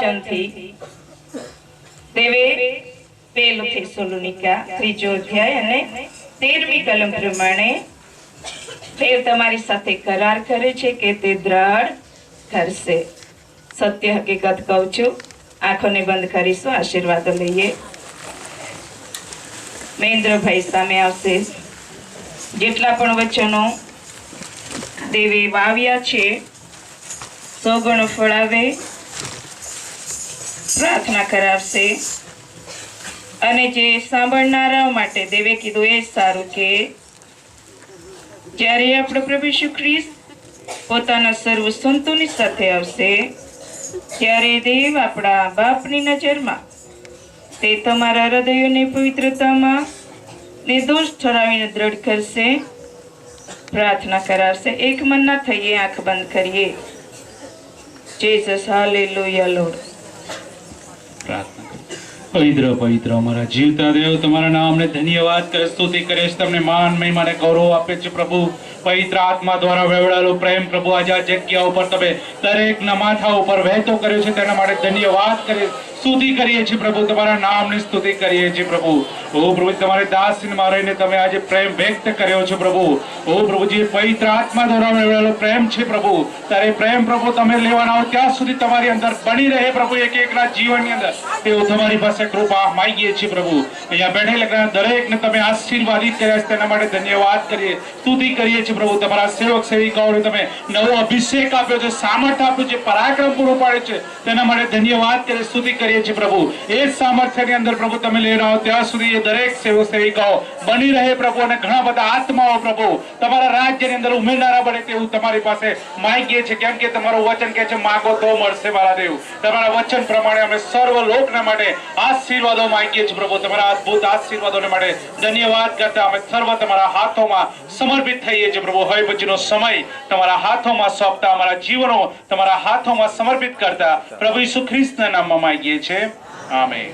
વચનથી દેવે પહેલું થેસલોનિકા 3 અધ્યાય અને 13મી કલમ પ્રમાણે દેવ તમારી સાથે કરાર કરે છે કે તે દ્રઢ કરશે. સત્ય હકીકત કહું છું. આંખોને બંધ કરીશું, આશીર્વાદો લઈએ. મહેન્દ્રભાઈ સામે આવશે. જેટલા પણ વચનો દેવે વાવ્યા છે 100 ગણો ફળાવે, પ્રાર્થના કરાવશે. અને જે સાંભળનારાઓ માટે દેવે કીધું એ સારું કે જ્યારે આપણો પ્રભુ ઈસુ ખ્રિસ્ત પોતાના સર્વ સંતોની સાથે આવશે ત્યારે દેવ આપણા બાપની નજરમાં તે તમારા હૃદયોને પવિત્રતામાં નિર્દોષ ઠરાવીને દ્રઢ કરશે, પ્રાર્થના કરાવશે. એક મનના થઈએ, આંખ બંધ કરીએ. Jesus, hallelujah lord. પ્રાર્થના પવિત્ર પવિત્ર અમારા જીવતા દેવ, તમારા નામને ધન્યવાદ કરે, સ્તુતિ કરે, તમને માન મહિમા અને ગૌરવ આપે છે પ્રભુ. પવિત્ર આત્મા દ્વારા વેવડાયેલો પ્રેમ પ્રભુ આજે આ જગ્યા ઉપર તમે દરેકના માથા ઉપર વહેતો કર્યો છે, તેના માટે ધન્યવાદ કરીએ, સ્તુતિ કરીએ છીએ પ્રભુ. તમારા નામની સ્તુતિ કરીએ છીએ પ્રભુ. ઓ પ્રભુ, તમારે દાસમાં રહીને તમે આજે પ્રેમ વ્યક્ત કર્યો છે પ્રભુ. ઓ પ્રભુજી, પવિત્ર આત્મા દ્વારા વેવડાયેલો પ્રેમ છે પ્રભુ. તારે પ્રેમ પ્રભુ તમે લેવાના હો ત્યાં સુધી તમારી અંદર બની રહે પ્રભુ, એક એકના જીવનની અંદર. તેઓ તમારી પાસે કૃપા માંગીએ છીએ પ્રભુ. અહીંયા બેઠેલા દરેકને તમે આશીર્વાદિત કર્યા છે, તેના માટે ધન્યવાદ કરીએ, સ્તુતિ કરીએ છીએ પ્રભુ. તમારા સેવક સેવિકાઓને તમે નવો અભિષેક આપ્યો છે, સામર્થ્ય આપ્યું છે, પરાક્રમ પૂરો પાડે છે, તેના માટે ધન્યવાદ કરીએ, સ્તુતિ કરીએ છીએ પ્રભુ. એ જ સામર્થ્યની અંદર પ્રભુ તમે લઈ રહ્યો ત્યાં સુધી એ દરેક સેવક સેવિકાઓ બની રહે પ્રભુ, અને ઘણા બધા આત્માઓ પ્રભુ તમારા રાજ્યની અંદર ઉમેરનારા બને તેવું તમારી પાસે માંગીએ છીએ, કેમ કે તમારું વચન કહે છે માગો તો મળશે મારા દેવ. તમારા વચન પ્રમાણે અમે સર્વ લોકના માટે આશીર્વાદો માંગીએ છીએ પ્રભુ. તમારા અદ્ભુત આશીર્વાદોને માટે ધન્યવાદ કરતા અમે સર્વ તમારા હાથોમાં સમર્પિત થઈએ છીએ પ્રભુ. હવે પછીનો સમય તમારા હાથોમાં સોંપતા, અમારા જીવનો તમારા હાથોમાં સમર્પિત કરતા પ્રભુ ઈસુ ખ્રિસ્તના નામમાં માંગીએ છીએ. આમેન.